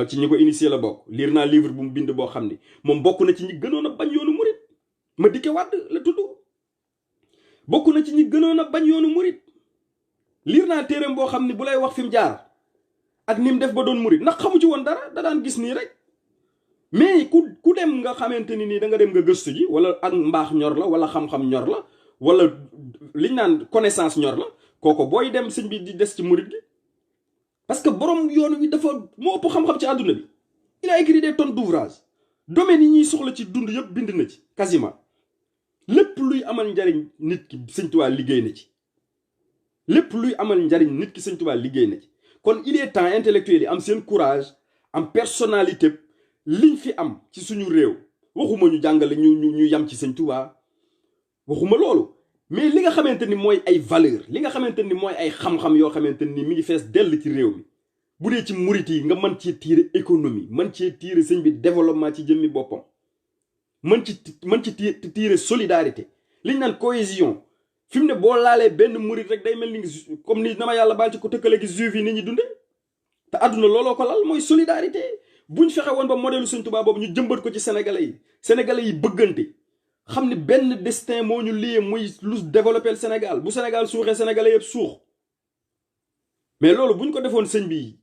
ci ñi ko initié la bokk liir naa livre bu mu bind boo xam ni moom bokk na ci ñi gënoon a bañ yoonu murit Madické Wade la tudd bokk na ci ñi gënoon a bañ yoonu murit liir naa téereem boo xam ni bu lay wax fi mu jaar ak ni mu def ba doon murit ndax xamu ci woon dara da daan gis nii rek mais ku dem nga xamante ni nii da nga dem nga gëstu ji wala ak mbaax ñor la wala xam-xam ñor la wala liñ naan connaissance ñor la kooko booy dem sëñ bi di des ci murit gi parce que borom yoon wi dafa moo ëpp xam-xam ci àdduna bi il a écrit des tonnes d'ouvrages domaines yi ñuy soxla ci dund yëpp bind na ci quasiment lépp luy amal njariñ nit ki sëñ Tuubaa liggéey na ci lépp luy amal njariñ nit ki sëñ Tuubaa liggéey na ci kon il est temps intellectuel yi am seen courage am personnalité liñ fi am ci suñu réew waxuma ñu jàngale ñu yam ci sëñ Tuubaa waxuma loolu mais li nga xamante ni mooy ay valeur li nga xamante ni mooy ay xam-xam yoo xamante ni mi ngi fees dell ci réew mi bu dee ci murit yi nga mën cee tiire économie mën cee tiire sëñ bi développement ci jëmmi boppam mën ci tiire solidarité liñ naan cohésion fi mu ne boo laalee benn murit rek day mel ni comme ni dama yàlla baal ci ko tëkkale gi juif yi nit ñi dunde te àdduna looloo ko lal mooy solidarité buñ fexe woon ba modèle Sëñ Tuubaa boobu ñu jëmbat ko ci sénégalais yi bëggante xam ne benn destin moo ñu lié muy lu développé le Sénégal bu Sénégal suuxee sénégalais yëpp suux mais loolu buñ ko defoon sëñ bi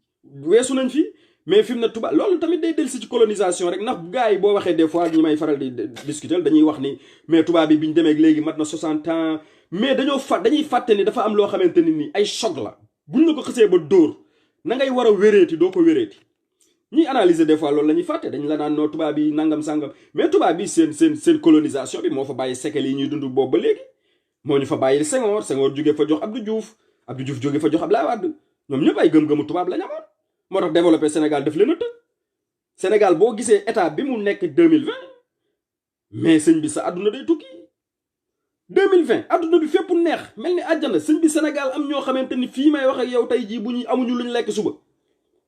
weesu nañ fi mais fi mu ne tubaab loolu tamit day dellusi ci colonisation rek ndax gars yi boo waxee des fois ñi may faral di discuter dañuy wax ni mais tubaab bi biñ demee léegi mat na 60 ans mais dañuy fàtte ni dafa am loo xamante ni nii ay choc la buñ la ko xësee ba dóor na ngay war a wéreeti doo ko wéreeti ñuy analyser des fois loolu la ñuy fàtte dañ la naan noo tubaab bi nangam sangam mais tubaab bi seen colonisation bi moo fa bàyyi séquelles yi ñuy dund boobu ba léegi moo ñu fa bàyyi Senghor jóge fa jox Abdou Diouf jóge fa jox Abdoulaye Wade ñoom ñëpp ay gëm-gëmu tubaab la ñu amoon moo tax développé Sénégal def leen a të Sénégal boo gisee état bi mu nekk 2020 mais sëñ bi sa àdduna day tukki 2020 àdduna bi fépp neex mel ni àjjana sëñ bi Sénégal am ñoo xamante ni fii may wax ak yow tey jii bu ñuy amuñu luñ lekk suba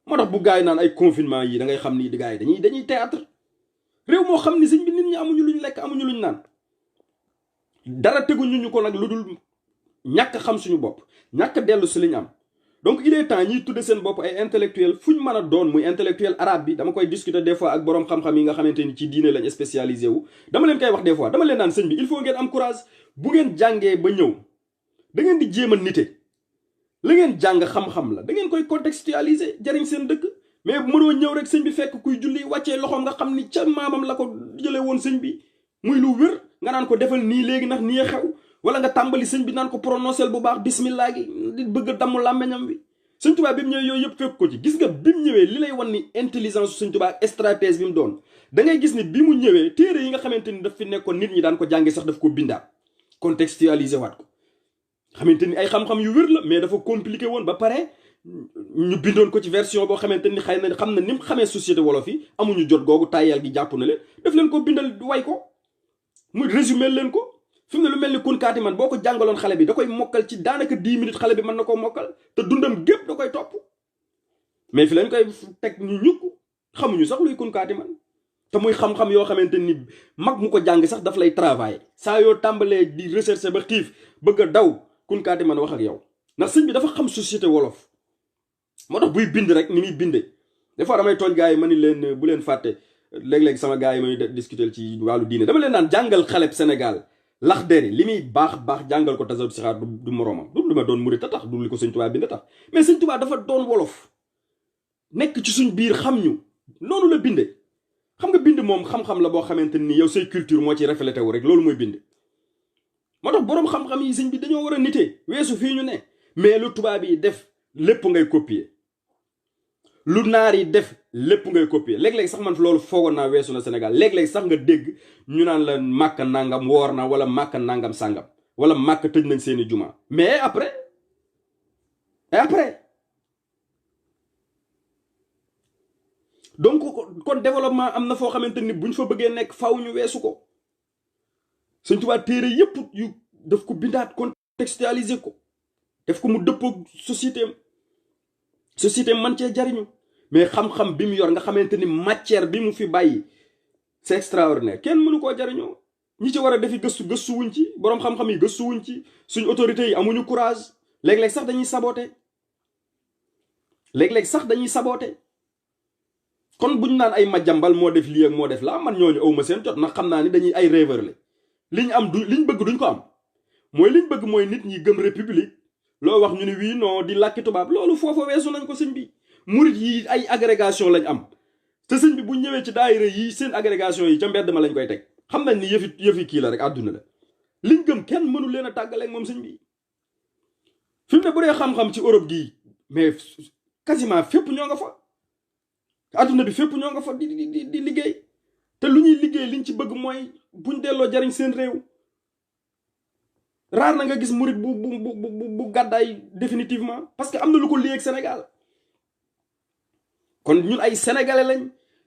moo tax bu gars yi naan ay confinement yi da ngay xam ni gars yi dañuy théâtre réew moo xam ni sëñ bi nit ñi amuñu luñ lekk amuñu luñ naan dara teguñu ñu ko nag lu dul ñàkk xam suñu bopp ñàkk dellu si liñ am donc il est temps ñiy tudde seen bopp ay intellectuel fuñ mën a doon muy intellectuel arabe bi dama koy discuter des fois ak boroom xam-xam yi nga xamante ni ci diine lañ spécialisé wu dama leen koy wax des fois dama leen naan sëñ bi il faut ngeen am courage bu ngeen jàngee ba ñëw da ngeen di jéem a nite la ngeen jàng xam-xam la da ngeen koy contextualiser jariñ seen dëkk mais mënoo ñëw rek sëñ bi fekk kuy julli wàccee loxoom nga xam ni ca maamam la ko jëlee woon sëñ bi muy lu wér nga naan ko defal nii léegi ndax nii xew wala nga tàmbali sëñ bi naan ko prononcel bu baax bismillah gi di bëgg a damm làmmeñam bi sëñ Tuubaa bi mu ñëwee yooyu yëpp fekk ko ci gis nga bi mu ñëwee li lay wan ni intelligence su sëñ Tuubaa ak stratège bi mu doon da ngay gis ni bi mu ñëwee téere yi nga xamante ni daf fi nekkoon nit ñi daan ko jànge sax daf ko bindaat contextualiser waat ko xamante ni ay xam-xam yu wér la mais dafa compliqué woon ba pare ñu bindoon ko ci version boo xamante ni xëy na xam na ni mu xamee société wolof yi amuñu jot googu tàyyeel gi jàpp na leen daf leen ko bindal way ko mu résumé leen ko fi mu ne lu mel ni kun kaati man boo ko jàngaloon xale bi da koy mokkal ci daanaka 10 minutes xale bi mën na koo mokkal te dundam gépp da koy topp mais fi lañ koy teg ñu ñukk xamuñu sax luy kun kaati man te muy xam-xam yoo xamante ni mag mu ko jàng sax daf lay travailler saa yoo tàmbalee di recherche ba xiif bëgg a daw kun kaati man wax ak yow ndax sëñ bi dafa xam société wolof moo tax buy bind rek ni muy bindee des fois damay tooñ gars yi ma ni leen bu leen fàtte léeg-léeg sama gars yi may discuter ci wàllu diine dama leen naan jàngal xaleb Sénégal Laxdari li muy baax jàngal ko tasawuf si xaar du moroomam du li ma doon murit a tax du li ko sëñ Tuubaa bind tax mais sëñ Tuubaa dafa doon wolof nekk ci suñ biir xam ñu noonu la binde xam nga bind moom xam-xam la boo xamante ni yow say culture moo ci reflété wu rek loolu mooy bind moo tax boroom xam-xam yi sëñ bi dañoo war a nitee weesu fii ñu ne mais lu tubaab yi def lépp ngay copier lu naar yi def lépp ngay copier léeg-léeg sax man loolu foogoon naa weesu na Sénégal léeg-léeg sax nga dégg ñu naan la màkk nangam woor na wala màkk nangam sàngam wala màkk tëj nañ seeni juma mais après donc kon développement am na foo xamante ni buñ fa bëggee nekk faw ñu weesu ko Sëñ Tuubaa téere yépp yu daf ko bindaat contextualiser ko def ko mu dëppoo société man cee jariñu mais xam-xam bi mu yor nga xamante ni matière bi mu fi bàyyi c'est extraordinaire kenn mënu koo jariñoo ñi ci war a defi gëstu wuñ ci boroom xam-xam yi gëstu wuñ ci suñ autorités yi amuñu courage léeg-léeg sax dañuy saboter kon buñ naan ay majambal moo def lii ak moo def laa man ñooñu awma seen jot ndax xam naa ni dañuy ay rêveur la liñ bëgg duñ ko am liñ bëgg mooy nit ñi gëm république loo wax ñu ne wii non di làkki tubaab loolu foofa weesu nañ ko sëñ bi murit yi ay agrégation lañ am te sëñ bi bu ñëwee ci daayira yi seen agrégation yi ca mbedd ma lañ koy teg xam nañ ni yëfi kii la rek àdduna la liñ gëm kenn mënu leen a tàggaleeg moom sëñ bi fi mu ne bu dee xam-xam ci Europe gii mais quasiment fépp ñoo nga fa àdduna bi fépp ñoo nga fa di liggéey te lu ñuy liggéey liñ ci bëgg mooy buñ delloo jariñ seen réew raar na nga gis murit bu gàddaay définitivement parce que am na lu ko lii ak Sénégal kon ñun ay sénégalais lañ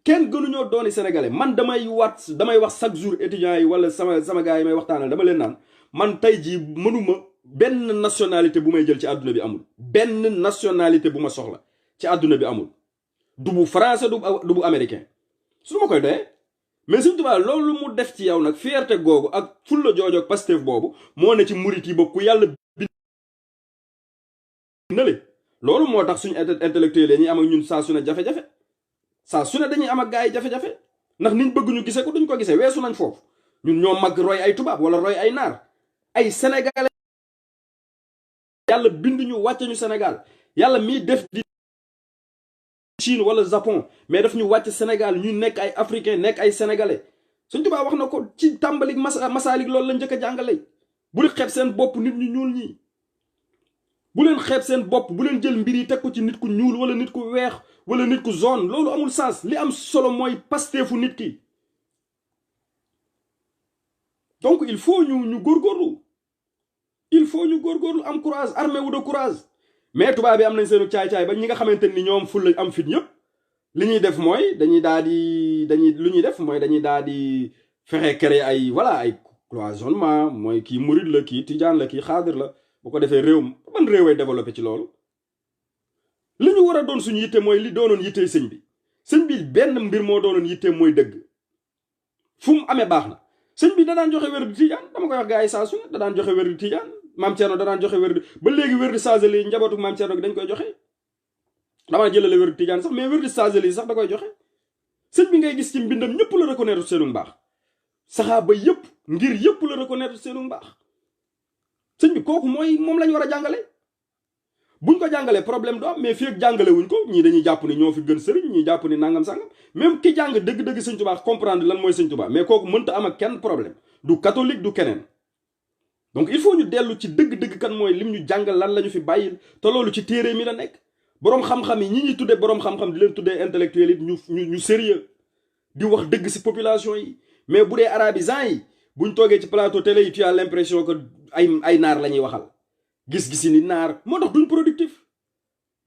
kenn gënuñoo dooni sénégalais man damay wax chaque jour étudiants yi wala sama gars yi may waxtaanal dama leen naan man tey jii mënuma benn nationalité bu may jël ci àdduna bi amul benn nationalité bu ma soxla ci àdduna bi amul du bu français du bu américain su ma koy doyee mais Sëñ Tuubaa loolu mu def ci yow nag fierté googu ak fulla joojoog Pastef boobu moo ne ci murit yi ba ku yàlla bindale loolu moo tax suñu intellectuel yi ñuy am ak ñun saa su ne jafe-jafe saa su ne dañuy am ak gars yi jafe-jafe ndax niñ bëgg ñu gisee ko duñ ko gisee weesu nañ foofu ñun ñoo mag roy ay tubaab wala roy ay naar ay sénégalais yàlla bind ñu wàcce ñu Sénégal yàlla mii def di Chine wala Japon mais daf ñu wàcc Sénégal ñu nekk ay africain nekk ay sénégalais Sëñ Tuubaa wax na ko ci tàmbalik masaalik loolu la njëkk a jàngale bu leen xeeb seen bopp nit ñu ñuul ñi bu leen xeeb seen bopp bu leen jël mbir yi teg ko ci nit ku ñuul wala nit ku weex wala nit ku jaune loolu amul sens li am solo mooy pasteefu nit ki donc il faut ñu góorgóorlu il faut ñu góorgóorlu am courage armé wu de courage mais tubaab bi am nañ seenu caay-caay ba ñi nga xamante ni ñoom ful lañ am fit ñëpp li ñuy def mooy dañuy daal di fexe créer ay voilà ay cloisonnement mooy kii murid la kii tijaan la kii xaadir la bu ko defee réew ban réeway développé ci loolu li ñu war a doon suñu yitte mooy li doonoon yittey sëñ bi benn mbir moo doonoon yitte mooy dëgg fu mu amee baax na sëñ bi da daan joxe wér di tijaan dama koy wax gars yi saa su ne da daan joxe wér di tijaan maam Thierno da daan joxe wér di ba léegi wér di saasali njabootu maam Thierno gi dañ koy joxe damaa jëlale wér di tijaan sax mais wér di saasali sax da koy joxe sëñ bi ngay gis ci mbindam ñëpp la reconnaître seenu mbaax saxaaba yëpp ngir yëpp la reconnaître seenu mbaax sëñ bi kooku moom lañ war a jàngale buñ ko jàngalee problème du am mais fii ak jàngale wuñ ko ñii dañuy jàpp ni ñoo fi gën sëriñ ñii jàpp ni nangam sangam même ki jàng dëgg-dëgg Sëñ Tuubaa comprendre lan mooy Sëñ Tuubaa mais kooku mënta am ak kenn problème du catholique du keneen donc il faut ñu dellu ci dëgg-dëgg kan mooy lim ñu jàngal lan la ñu fi bàyyil te loolu ci téere mi la nekk boroom xam-xam yi ñi ñuy tuddee boroom xam-xam di leen tuddee intellectuel yi ñu sérieux di wax dëgg ci population yi mais bu dee arabisants yi buñ toogee ci plateau télé yi tu as l'impression que ay naar la ñuy waxal gis-gisi ni naar moo tax duñ productif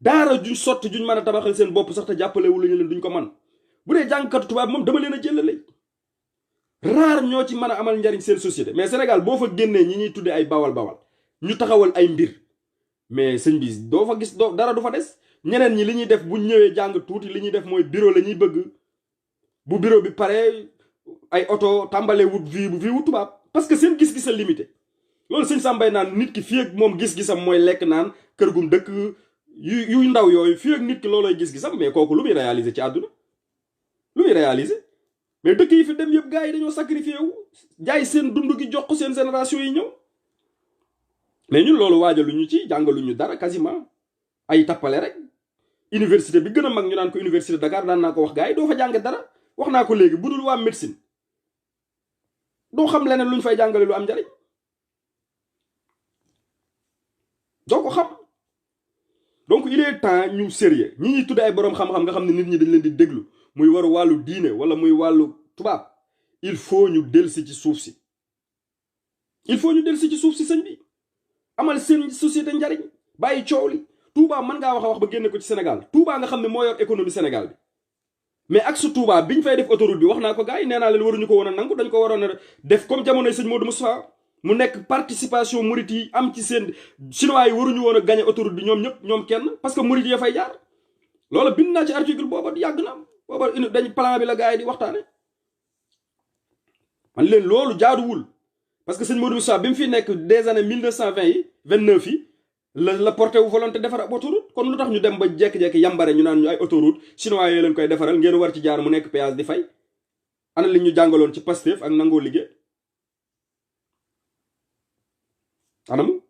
daara juñ sotti juñ mën a tabaxal seen bopp sax te jàppalewu lañu leen duñ ko man bu dee jàngkatu tubaab moom dama leen a jëlale raar ñoo ci mën a amal njariñ seen société mais Sénégal boo fa génnee ñi ñuy tuddee ay bawal ñu taxawal ay mbir mais sëñ bi doo fa gis dara du fa des ñeneen ñi li ñuy def buñ ñëwee jàng tuuti li ñuy def mooy bureau la ñuy bëgg bu bureau bi pare ay oto tàmbalee wut vie wu tubaab parce que seen gis-gis a limité loolu sëñ Sambay naan nit ki fii ak moom gis-gisam mooy lekk naan kër gum dëkk yu ndaw yooyu fii ak nit ki loolooy gis-gisam mais kooku lu muy réaliser ci àdduna lu muy réaliser mais dëkk yi fi dem yëpp gars yi dañoo sacrifié wu jaay seen dund gi jox ko seen génération yi ñëw mais ñun loolu waajaluñu ci jàngaluñu dara quasiment ay tappale rek université bi gën a mag ñu naan ko université Dakar daan naa ko wax gars yi doo fa jànge dara wax naa ko léegi bu dul waa médecine doo xam leneen luñ fay jàngale lu am njariñ doo ko xam donc il est temps ñu sérieux ñi ñuy tudde ay boroom xam-xam nga xam ne nit ñi dañ leen di déglu muy war wàllu diine wala muy wàllu tubaab il faut ñu delsi ci suuf si il faut ñu delsi ci suuf si sëñ bi amal seen société njariñ bàyyi coow li Touba mën ngaa wax a wax ba génne ko ci Sénégal Touba nga xam ne moo yor économie Sénégal bi mais ak su Touba biñ fay def autoroute bi wax naa ko gars yi nee naa leen waruñu ko woon a nangu dañ ko waroon a def comme jamonoy sëñ Modou Moustapha mu nekk participation murit yi am ci seen chinois yi waruñu woon a gagné autoroute bi ñoom kenn parce que murit ya fay jaar loolu bind naa ci article booba yàgg na booba dañ plan bi la gars yi di waxtaane man leen loolu jaaduwul parce que sëñ Modou Moussa bi mu fi nekk des années 1920 yi 29 yi la porté wu volonté defar ab autoroute kon lu tax ñu dem ba jekki-jekki yambare ñu naan ñu ay autoroute chinois yi leen koy defaral ngeen war ci jaar mu nekk péage di fay ana li ñu jàngaloon ci Pastef ak nangoo liggéey anamu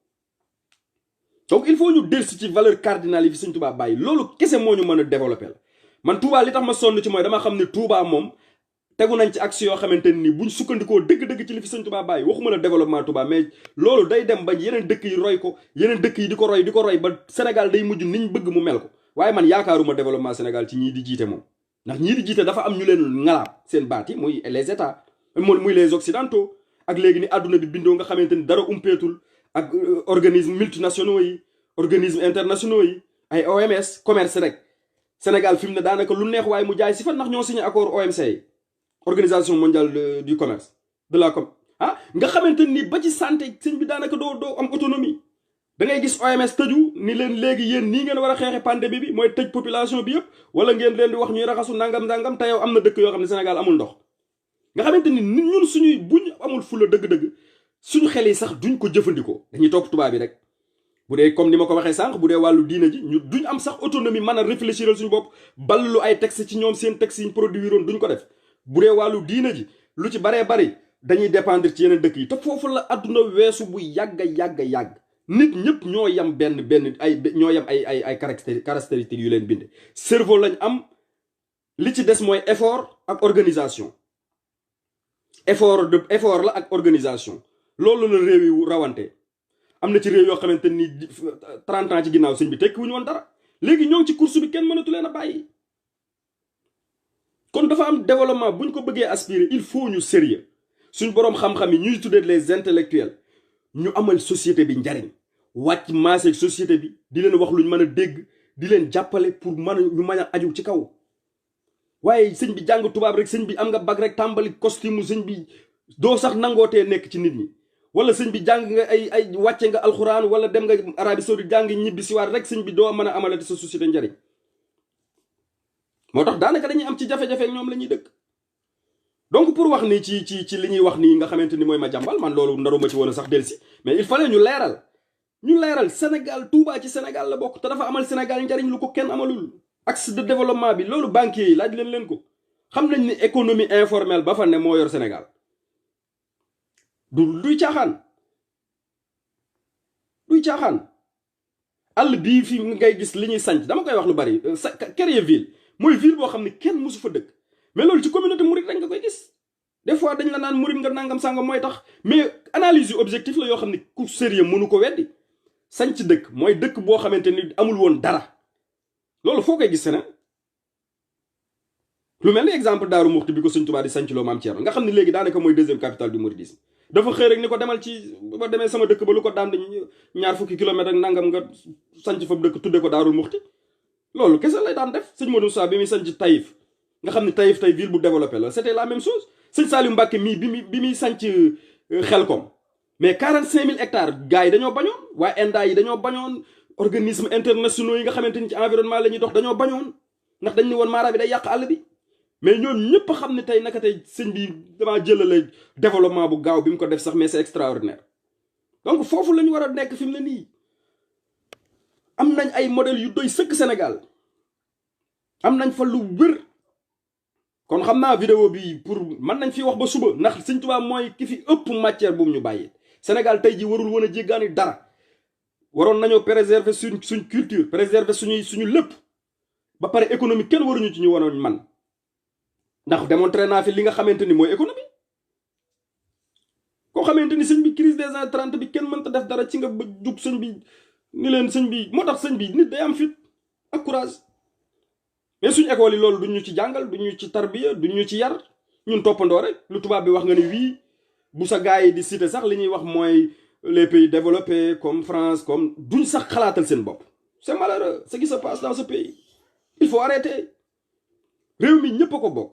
donc il faut ñu dellusi ci valeur cardinale yi fi sëñ Touba bàyyi loolu kese moo ñu mën a développé la man Touba li tax ma sonn ci mooy dama xam ne Touba moom tegu nañ ci action yoo xamante ni buñ sukkandikoo dëgg-dëgg ci li fi sëñ Touba bàyyi waxuma la développement Touba mais loolu day dem ba yeneen dëkk yi roy ko yeneen dëkk yi di ko roy ba Sénégal day mujj niñ bëgg mu mel ko waaye man yaakaaruma développement Sénégal ci ñii di jiite moom ndax ñii di jiite dafa am ñu leen ngalaab seen baat yi muy les états muy les occidentaux ak léegi ni àdduna bi bindoo nga xamante ni dara umpeetul ak organisme multinationaux yi organisme internationaux yi ay OMS commerce rek Sénégal fi mu ne daanaka lu neex waaye mu jaay si fa ndax ñoo signé accord OMC yi organisation mondiale du commerce de la com ah nga xamante ni ba ci santé sëñ bi daanaka doo am autonomie. da ngay gis OMS tëju ni leen léegi yéen nii ngeen war a xeexe pandémie bi mooy tëj population bi yëpp wala ngeen leen di wax ñuy raxasu nangam te yow am na dëkk yoo xam ne Sénégal amul ndox. nga xamante ni ñun suñuy buñ amul fula dëgg-dëgg suñu xel yi sax duñ ko jëfandikoo dañuy topp tubaab bi rek. bu dee comme ni ma ko waxee sànq bu dee wàllu diina ji ñu duñ am sax autonomie mën a réfléchir suñu bopp ballu ay texte ci ñoom seen texte yi ñu produire woon duñ ko def. bu dee wàllu diina ji lu ci baree bari dañuy dépendre ci yeneen dëkk yi te foofu la adduna weesu bu yàgg nit ñëpp ñoo yam ñoo yam ay caractéristiques yu leen bind. cerveau lañ am li ci des mooy effort ak organisation effort la ak organisation loolu la réew yi rawante. am na ci réew yoo xamante ni 30 ans ci ginnaaw sëñ bi tekki wuñu woon dara léegi ñoo ngi ci course bi kenn mënatu leen a bàyyi. kon dafa am développement bu ñu ko bëggee aspirer il faut ñu sérieux suñ boroom xam-xam yi ñuy tuddee les intellectuels ñu amal société bi njariñ wàcc maaseeg société bi di leen wax luñ mën a dégg di leen jàppale pour ñu mën a aju ci kaw. waaye sëñ bi jàng tubaab rek sëñ bi am nga bag rek tàmbali costume sëñ bi doo sax nangootee nekk ci nit ñi. wala sëñ bi jàng nga ay wàcce nga alxuraan wala dem nga Arabie Saoudite jàng ñibbi si waat rek sëñ bi doo mën a amalati sa société njariñ. moo tax daanaka dañuy am ci jafe-jafe ñoom la ñuy dëkk. donc pour wax ni ci li ñuy wax nii nga xamante ni mooy ma jàmbal man loolu naruma ci woon a sax delsi mais il fallait ñu leeral Sénégal Touba ci Sénégal la bokk te dafa amal Sénégal njariñ lu ko kenn amalul. axe de développement bi loolu banquier yi laaj leen ko xam nañ ni économie informelle ba fa ne moo yor Sénégal. duy caaxaan àll bii fi ngay gis li ñuy sanc dama koy wax lu bari créer ville mooy ville boo xam ne kenn mosu fa dëkk mais loolu ci communauté mouride rek nga koy gis des fois dañ la naan mouride nga nangam sàngam mooy tax mais analyse yu objectif la yoo xam ne ku sérieux mënu ko weddi sanc dëkk mooy dëkk boo xamante ni amul woon dara loolu foo koy gis Sénégal lu mel ni exemple Daaru Muxti bi ko Sëñ Tuubaa di sanc loo Maam Thierno nga xam ne léegi daanaka mooy deuxième capitale du mouridisme dafa xëy rek ni ko demal ci ba demee sama dëkk ba lu ko daan ñaar fukki kilomètre ak nangam nga sanc fa dëkk tudde ko Daarul Muxti loolu kese lay daan def sëñ Modou Moussa bi muy sanc Taïf nga xam ne Taïf tey ville bu développé la c'était la même chose sëñ Saliou Mbacké mii bi muy sanc Xelkom mais 45 000 hectares gars yi dañoo bañoon waa ENDA yi dañoo bañoon organisme internationaux yi nga xamante ni ci environnement la ñuy dox dañoo bañoon ndax dañ ni woon maara bi day yàq àll bi mais ñoom ñëpp a xam ne tey naka tey sëñ bi damaa jëlale développement bu gaaw bi mu ko def sax mais c'est extraordinaire donc foofu la ñu war a nekk fi mu ne nii am nañ ay modèles yu doy sëkk Sénégal am nañ fa lu wër kon xam naa vidéo bi pour mën nañ fi wax ba suba ndax Sëñ Tuubaa mooy ki fi ëpp matière bu mu ñu bàyyi Sénégal tey ji warul woon a jéggaani dara waroon nañoo préserver suñ culture préserver suñu lépp ba pare économie kenn waruñu ci ñu wanoon man ndax démontré naa fi li nga xamante ni mooy économie koo xamante ni sëñ bi crise des années 30 bi kenn mënta def dara ci nga ba jug sëñ bi ni leen sëñ bi moo tax sëñ bi nit day am fit ak courage mais suñu école yi loolu duñ ñu ci jàngal duñ ñu ci tarbiya duñ ñu ci yar ñun toppandoo rek lu tubaab bi wax nga ni wii bu sa gars yi di cité sax li ñuy wax mooy les pays développés comme France comme duñ sax xalaatal seen bopp c'est malheureux ce qui se passe dans ce pays il faut arrêter réew mi ñëpp a ko bokk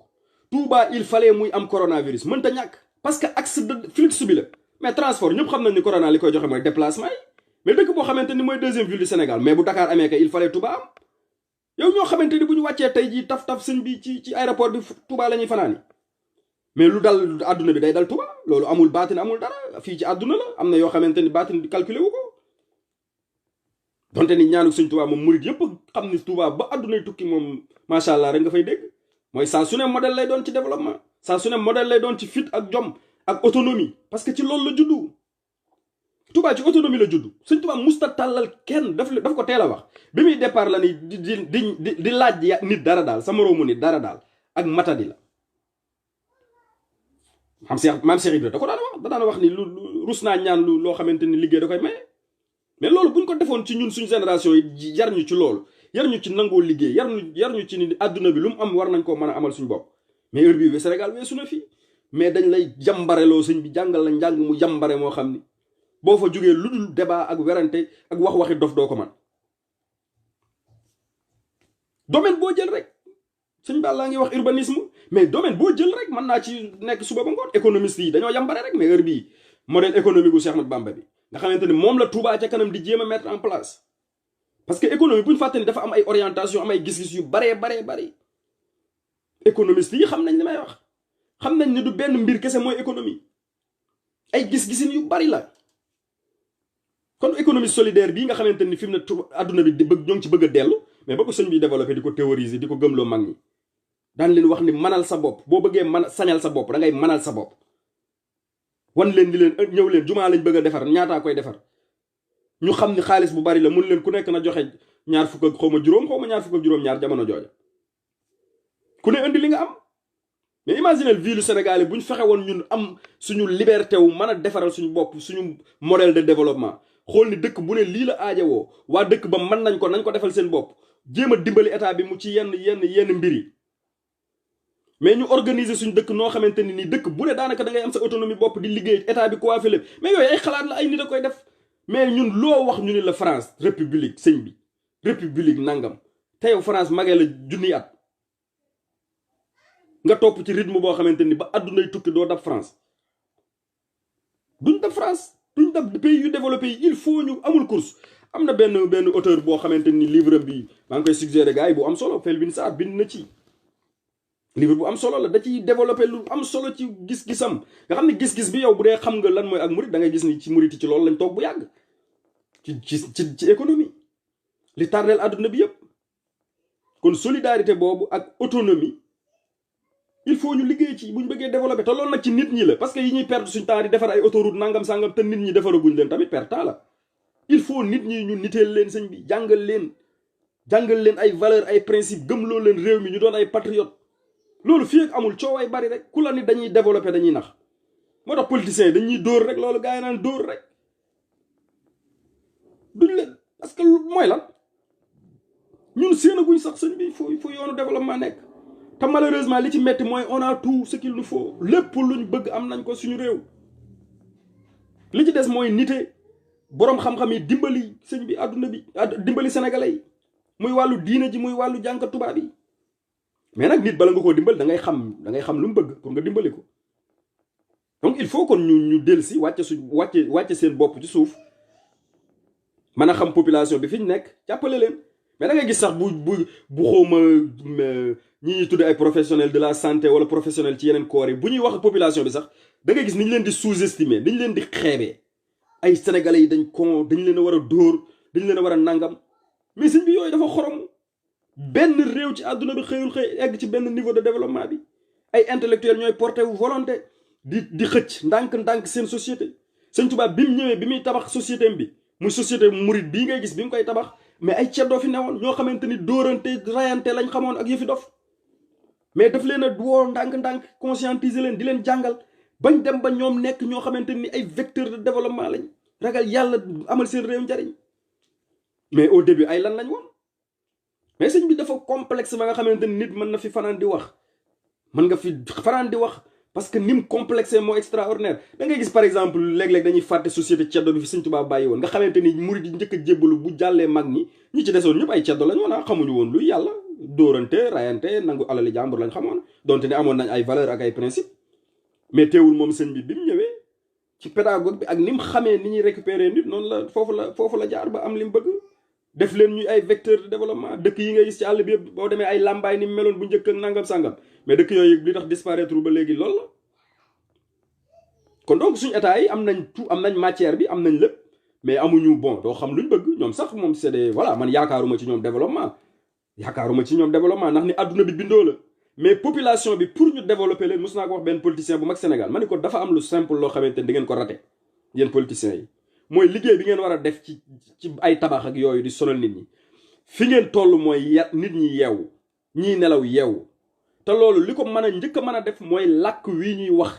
Touba il fallait muy am coronavirus mënta ñàkk parce que axe de flux bi la mais transport ñëpp xam nañ ni corona li koy joxe mooy déplacement yi mais dëkk boo xamante ni mooy deuxième ville du Sénégal mais bu Dakar amee kay il fallait Touba am yow ñoo xamante ni bu ñu wàccee tey jii taf sëñ bi ci aéroport bi Touba la ñuy fanaani mais lu dal àdduna bi day dal Touba loolu amul baatin amul dara fii ci àdduna la am na yoo xamante ni baatin calculé wu ko donte ni ñaanu sëñ Touba moom murid yëpp xam ni Touba ba àddunay tukki moom macha allah rek nga fay dégg mooy saa su ne modèle lay doon ci développement saa su ne modèle lay doon ci fit ak jom ak autonomie parce que ci loolu la juddu Touba ci autonomie la juddu sëñ Touba musta tàllal kenn daf ko teel a wax bi muy départ la ni di laaj nit dara daal sa moroomu nit dara daal ak matadi la maam Cheikh Ibra da ko daan wax ni lu rus naa ñaan loo xamante ni liggéey da koy maye mais loolu buñ ko defoon ci ñun suñu génération yi yar ñu ci loolu yar ñu ci nangoo liggéey yar ñu ci ni àdduna bi lu mu am war nañ koo mën a amal suñu bopp mais heure bii Sénégal weesu na fii mais dañ lay jàmbareloo sëñ bi jàngal la njàng mu jàmbare moo xam ni boo fa jógee lu dul débat ak werante ak waxi dof doo ko man domaine boo jël rek sëñ Ba laa ngi wax urbanisme mais domaine boo jël rek mën naa ci nekk suba ba ngoon économiste yi dañoo yambare rek mais heure bii modèle économique gu Cheikh Ahmadou Bamba bi nga xamante ni moom la Touba ca kanam di jéem a mettre en place parce que économie bu ñu fàtte ni dafa am ay orientation am ay gis-gis yu bari économiste yi xam nañ li may wax xam nañ ni du benn mbir kese mooy économie ay gis-gisin yu bari la kon économie solidaire bii nga xamante ni fi mu ne adduna bi di bëgg ñoo ngi ci bëgg a dellu mais ba ko sëñ bi développé di ko théoriser di ko gëmloo mag ñi daan leen wax ni manal sa bopp boo bëggee sañal sa bopp da ngay manal sa bopp wan leen di leen ñëw leen jumaa lañ bëgg a defar ñaataa koy defar ñu xam ni xaalis bu bari la mun leen ku nekk na joxe ñaar fukk ak xaw ma ñaar fukk ak juróom-ñaar jamono jooja ku ne indi li nga am mais imaginez ville du Sénégal bu ñu fexe woon ñun am suñu liberté wu mën a defaral suñu bopp suñu modèle de développement xool ni dëkk bu ne lii la aajowoo waa dëkk ba mën nañ ko defal seen bopp jéem a dimbali état bi mu ci yenn mbir yi mais ñu organiser suñu dëkk noo xamante ni nii dëkk bu ne daanaka da ngay am sa autonomie bopp di liggéey état bi coiffé lépp mais yooyu ay xalaat la ay nit a koy def mais ñun loo wax ñu ni la France république sëñ bi république nangam te yow France magee la junniy at nga topp ci rythme boo xamante ni ba addunay tukki doo dab France duñ dab France duñ dab pays yu développé yi il faut ñu amul course am na benn auteur boo xamante ni livre bi maa ngi koy suggéré gars yi bu am solo Felwine Sarr bind na ci livre bu am solo la da ciy développé lu am solo ci gis-gisam nga xam ne gis-gis bi yow bu dee xam nga lan mooy ak murit da ngay gis ni ci murit ci loolu lañ toog bu yàgg ci économie li tardeel adduna bi yëpp kon solidarité boobu ak autonomie il faut ñu liggéey ci bu ñu bëggee développé te loolu nag ci nit ñi la parce que yi ñuy perte suñu temps di defar ay autoroute nangam sangam te nit ñi defaraguñ leen tamit perte temps la il faut nit ñi ñu niteel leen sëñ bi jàngal leen ay valeur ay principe gëmloo leen réew mi ñu doon ay patriote loolu fii ak amul coow ay bari rek ku la ni dañuy développé dañuy nax moo tax politiciens yi dañuy dóor rek loolu gars yi naan dóor rek duñ leen parce que mooy lan ñun séenaguñ sax sëñ bi fu yoonu développement nekk te malheureusement li ci metti mooy on a tout ce qu'il nous faut lépp luñ bëgg am nañ ko suñu réew li ci des mooy nite boroom xam-xam yi dimbali sëñ bi àdduna bi dimbali sénégalais yi muy wàllu diine ji muy wàllu jànkat tubaab yi mais nag nit bala nga koo dimbali da ngay xam lu mu bëgg pour nga dimbali ko donc il faut kon ñu dellusi wàcce seen bopp ci suuf mën a xam population bi fi ñu nekk jàppale leen mais da ngay gis sax bu xawma ñi ñuy tudd ay professionnels de la santé wala professionnel ci yeneen corps yi bu ñuy wax population bi sax da ngay gis ni ñu leen di sous-estimer dañu leen di xeebee ay sénégalais yi dañ leen a war a dóor dañ leen a war a nangam mais sëñ bi yooyu dafa xorom benn réew ci àdduna bi xëy egg ci benn niveau de développement bi ay intellectuels ñooy porté wu volonté di xëcc ndànk seen société sëñ Tuubaa bi mu ñëwee bi muy tabax société bi muy société murit bii ngay gis bi mu koy tabax mais ay ceddoo fi newoon ñoo xamante ni dóorante rayante lañ xamoon ak yëfi dof mais daf leen a woo ndànk conscientiser leen di leen jàngal bañ dem ba ñoom nekk ñoo xamante ni ay vecteurs de développement lañ ragal yàlla amal seen réew njariñ mais au début ay lan lañ woon mais sëñ bi dafa complexe ba nga xamante ni nit mën na fi fanaan di wax parce que ni mu complexé moo extraordinaire da ngay gis par exemple léeg-léeg dañuy fàtte société ceddo bi fi sëñ Tuubaa bàyyi woon nga xamante ni murid yi njëkk a jébbalu bu jàllee mag ñi ci desoon ñëpp ay ceddo lañ woon xamuñu woon luy yàlla dóorante rayante nangu alali jàmbur lañ xamoon donte ne amoon nañ ay valeur ak ay principe mais teewul moom sëñ bi mu ñëwee ci pédagogue bi ak ni mu xamee ni ñuy récupérer nit noonu la foofu la jaar ba am li mu bëgg def leen ñuy ay vecteur de développement dëkk yi ngay gis ci àll bi yëpp boo demee ay làmbaay ni mu meloon bu njëkk ak nangam sàngam mais dëkk yooyu li tax disparaître ba léegi loolu la kon donc suñu état yi am nañ matière bi am nañ lépp mais amuñu doo xam luñ bëgg ñoom sax moom c'est des voilà man yaakaaruma ci ñoom développement ndax ni adduna bi bindoo la mais population bi pour ñu développer leen mos naa ko wax benn politicien bu mag Sénégal ma ni ko dafa am lu simple loo xamante ni di ngeen ko raté yéen politiciens yi mooy liggéey bi ngeen war a def ci ay tabax ak yooyu di sonal nit ñi fi ngeen toll mooy nit ñi yeewu ñii nelaw yeewu te loolu li ko mën a njëkk a mën a def mooy làkk wii ñuy wax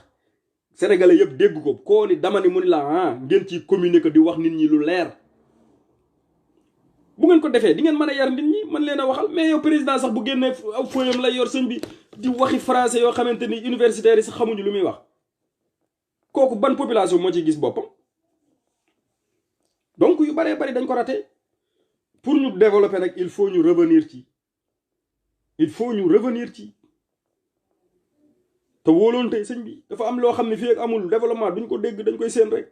sénégalais yëpp dégg ko koo ni dama ni mu ni la ngeen ciy communiquer di wax nit ñi lu leer bu ngeen ko defee di ngeen mën a yar nit ñi mën leen a waxal mais yow président sax bu génnee aw fooyam lay yor sëñ bi di waxi français yoo xamante ni universitaires yi sax xamuñu lu muy wax kooku ban population moo ciy gis boppam donc yu baree bari dañ ko raté pour ñu développer nag il faut ñu revenir ci te wóoloonte sëñ bi dafa am loo xam ne fii ak amul développement duñ ko dégg dañ koy seen rek